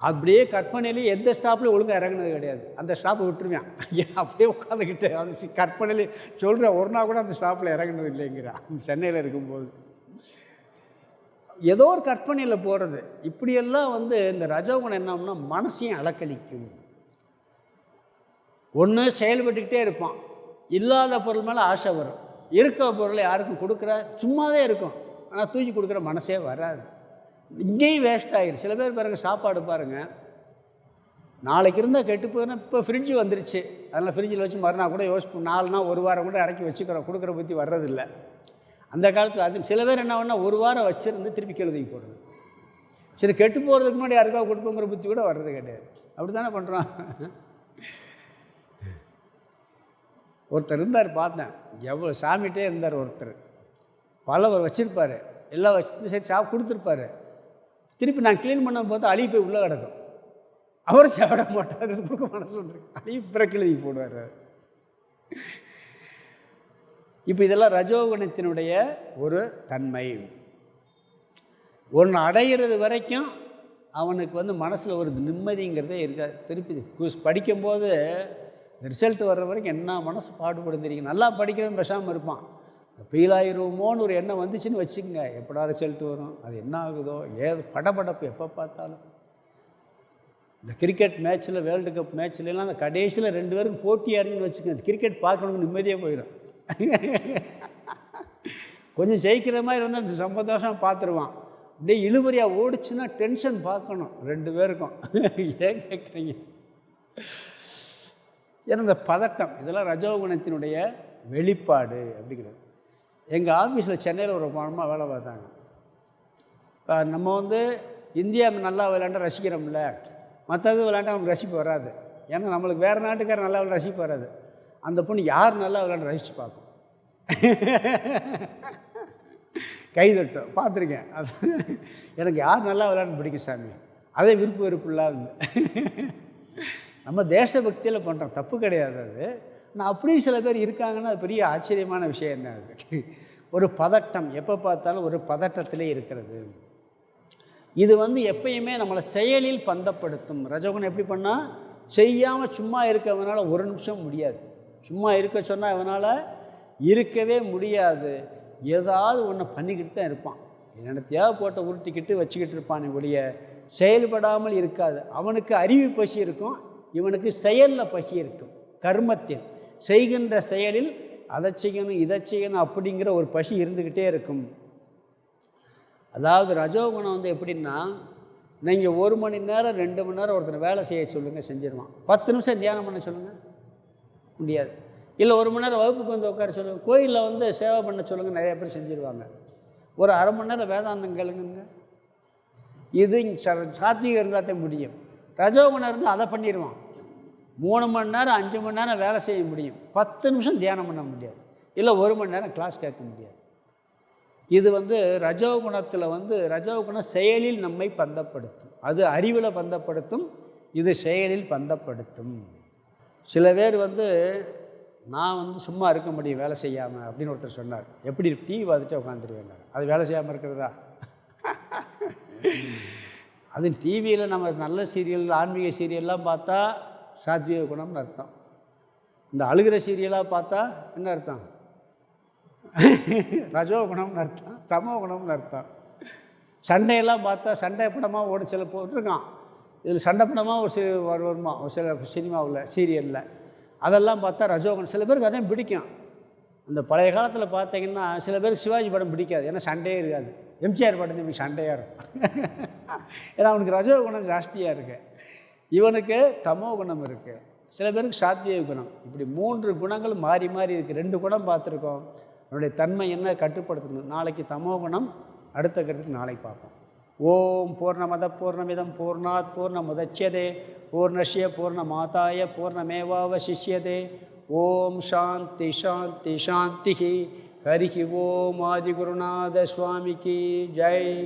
அப்படியே கற்பனையிலேயே எந்த ஸ்டாப்லேயும் ஒழுங்காக இறங்குனது கிடையாது. அந்த ஸ்டாப்பை விட்டுருவேன். அப்படியே உட்காந்துக்கிட்டு அது கற்பனையிலே சொல்கிறேன், ஒரு நாள் கூட அந்த ஸ்டாப்பில் இறங்குனது இல்லைங்கிறான். சென்னையில் இருக்கும்போது ஏதோ ஒரு கற்பனையில் போகிறது. இப்படியெல்லாம் இந்த ரஜோகுணம் என்னன்னா மனசையும் அலக்களிக்கும். ஒன்று செயல்பட்டுக்கிட்டே இருப்பான், இல்லாத பொருள் மேலே ஆசை வரும், இருக்கிற பொருளை யாருக்கும் கொடுக்குற சும்மாவே இருக்கும், ஆனால் தூக்கி கொடுக்குற மனசே வராது. இங்கேயும் வேஸ்ட் ஆகிடும். சில பேர் பாருங்கள், சாப்பாடு பாருங்கள், நாளைக்கு இருந்தால் கெட்டு போயின்னா இப்போ ஃப்ரிட்ஜு வந்துருச்சு, அதனால் ஃப்ரிட்ஜில் வச்சு மறுநாள் கூட யோசிப்போம், 4 நாள் 1 வாரம் கூட அடக்கி வச்சுக்கிறோம், கொடுக்குற பற்றி வர்றதில்லை. அந்த காலத்தில் அது சில பேர் என்ன பண்ணால் 1 வாரம் வச்சுருந்து திருப்பி கெழுதிக்கு போடுறது. சரி கெட்டு போகிறதுக்கு முன்னாடி யாருக்காவது கொடுப்போங்கிற புத்தி கூட வர்றது கிடையாது. அப்படி தானே பண்ணுறான். ஒருத்தர் இருந்தார், பார்த்தேன், எவ்வளோ சாமிகிட்டே இருந்தார் ஒருத்தர். பல வச்சுருப்பார், எல்லாம் வச்சுட்டு சரி கொடுத்துருப்பாரு. திருப்பி நான் க்ளீன் பண்ண பார்த்தா அழுகி போய் உள்ளே கிடக்கும். அவர் சாப்பிட மாட்டார், இது கொடுக்க மனசு வந்துருக்கு, அழுகி பிறக்கிழுதி போடுவார். இப்போ இதெல்லாம் ரஜோகுணத்தினுடைய ஒரு தன்மை. ஒன்று அடைகிறது வரைக்கும் அவனுக்கு மனசில் ஒரு நிம்மதிங்கிறதே இருக்காது. திருப்பி படிக்கும்போது ரிசல்ட் வர்ற வரைக்கும் என்ன மனசு பாடுபடும் தெரியும். நல்லா படிக்கிறவன் பேசாமல் இருப்பான். ஃபெயில் ஆகிருவோமோன்னு ஒரு எண்ணம் வந்துச்சுன்னு வச்சுக்கோங்க, எப்படா ரிசல்ட் வரும், அது என்ன ஆகுதோ, ஏது படபடப்பு எப்போ பார்த்தாலும். இந்த கிரிக்கெட் மேட்ச்சில், வேர்ல்டு கப் மேட்ச்லாம் அந்த கடைசியில் 2 பேருக்கு போட்டி அறிஞ்சுன்னு வச்சுக்கோங்க, கிரிக்கெட் பார்க்கணுன்னு நிம்மதியாக போயிடும். கொஞ்சம் ஜெயிக்கிற மாதிரி இருந்தால் சந்தோஷம் பார்த்துருவான். அப்படியே இழுபறியாக ஓடிச்சுன்னா டென்ஷன் பார்க்கணும் 2 பேருக்கும். ஏன் கேட்குறீங்க? ஏன்னா இந்த பதட்டம் இதெல்லாம் ரஜோகுணத்தினுடைய வெளிப்பாடு அப்படிங்கிறது. எங்கள் ஆஃபீஸில் சென்னையில் ஒரு அம்மா வேலை பார்த்தாங்க. இப்போ நம்ம இந்தியா நல்லா விளையாண்டா ரசிக்கிறோம்ல, மற்றது விளையாண்டா நமக்கு ரசிப்பு வராது. ஏன்னா நம்மளுக்கு வேறு நாட்டுக்கார நல்லா ரசிப்பு வராது. அந்த பொண்ணு யார் நல்லா விளையாண்டு ரசித்து பார்க்கும், கைதட்டும், பார்த்துருக்கேன். அது எனக்கு யார் நல்லா விளையாண்டு பிடிக்கும் சாமி, அதே விருப்பு இல்லாது. நம்ம தேசபக்தியில் பண்ணுறோம், தப்பு கிடையாது. அது நான் அப்படியும் சில பேர் இருக்காங்கன்னா அது பெரிய ஆச்சரியமான விஷயம். என்ன அது? ஒரு பதட்டம், எப்போ பார்த்தாலும் ஒரு பதட்டத்திலே இருக்கிறது. இது எப்பயுமே நம்மளை செயலில் பந்தப்படுத்தும். ரஜோகுணம் எப்படி பண்ணால், செய்யாமல் சும்மா இருக்கவனால ஒரு நிமிஷம் முடியாது. சும்மா இருக்க சொன்னால் அவனால் இருக்கவே முடியாது. ஏதாவது ஒன்று பண்ணிக்கிட்டு தான் இருப்பான். என்னென்னத்தையாவது போட்ட உருட்டிக்கிட்டு வச்சுக்கிட்டு இருப்பான் ஒழிய செயல்படாமல் இருக்காது. அவனுக்கு அறிவு பசி இருக்கும், இவனுக்கு செயலில் பசி இருக்கும். கர்மத்தில் செய்கின்ற செயலில் அதை செய்யணும் இதை செய்யணும் அப்படிங்கிற ஒரு பசி இருந்துக்கிட்டே இருக்கும். அதாவது ரஜோகுணம் எப்படின்னா, நீங்கள் 1 மணி நேரம் 2 மணி நேரம் ஒருத்தனை வேலை செய்ய சொல்லுங்கள், செஞ்சிருவான். 10 நிமிஷம் தியானம் பண்ண சொல்லுங்கள், முடியாது. இல்லை 1 மணி நேரம் வகுப்புக்கு உட்கார சொல்லுங்கள், கோயிலில் சேவை பண்ண சொல்லுங்கள், நிறைய பேர் செஞ்சுருவாங்க. ஒரு அரை மணி நேரம் வேதாந்தம் கேளுங்க. இது சாத்வீகம் இருந்தால் தான் முடியும். ரஜோகுணம் இருந்தால் அதை பண்ணிடுவான். 3 மணி நேரம் 5 மணி நேரம் வேலை செய்ய முடியும், 10 நிமிஷம் தியானம் பண்ண முடியாது, இல்லை 1 மணி நேரம் கிளாஸ் கேட்க முடியாது. இது ரஜோகுணத்தில் ரஜோகுணம் செயலில் நம்மை பந்தப்படுத்தும். அது அறிவில் பந்தப்படுத்தும், இது செயலில் பந்தப்படுத்தும். சில பேர் நான் சும்மா இருக்க முடியும் வேலை செய்யாமல் அப்படின்னு ஒருத்தர் சொன்னார். எப்படி டிவி பார்த்துட்டு உட்காந்துருவேன், அது வேலை செய்யாமல் இருக்கிறதா? அது டிவியில் நம்ம நல்ல சீரியல், ஆன்மீக சீரியல்லாம் பார்த்தா சாத்வீக குணம்னு அர்த்தம். இந்த அழுகிற சீரியலாக பார்த்தா என்ன அர்த்தம்? ரஜோகுணம்னு அர்த்தம், தமோ குணம்னு அர்த்தம். சண்டையெல்லாம் பார்த்தா சண்டை படமாக ஓடி சில போட்டிருக்கான். இதில் சண்டை படமாக வருமா ஒரு சில சினிமாவில், சீரியலில் அதெல்லாம் பார்த்தா ரஜோகுணம். சில பேருக்கு அதையும் பிடிக்கும். இந்த பழைய காலத்தில் பார்த்தீங்கன்னா சில பேருக்கு சிவாஜி படம் பிடிக்காது, ஏன்னா சண்டையே இருக்காது. எம்ஜிஆர் படம் இப்படி சண்டையாக இருக்கும். ஏன்னா அவனுக்கு ரஜோகுணம் ஜாஸ்தியாக இருக்குது, இவனுக்கு தமோ குணம் இருக்குது, சில பேருக்கு சாத்வீக குணம். இப்படி 3 குணங்கள் மாறி மாறி இருக்குது. 2 குணம் பார்த்துருக்கோம். அவனுடைய தன்மை என்ன கட்டுப்படுத்தணும். நாளைக்கு தமோ குணம் அடுத்த கருத்துக்கு நாளைக்கு பார்ப்போம். ஓம் பூர்ணமத பூர்ணமிதம் பூர்ணாத் பூர்ணமுதச்யதே பூர்ணஸ்ய பூர்ணமாதாய பூர்ணமேவாவசிஷ்யதே. ஓம் சாந்தி சாந்தி சாந்தி. ஹரி ஓம் ஆதிகுருநாத சுவாமிக்கு ஜெய்.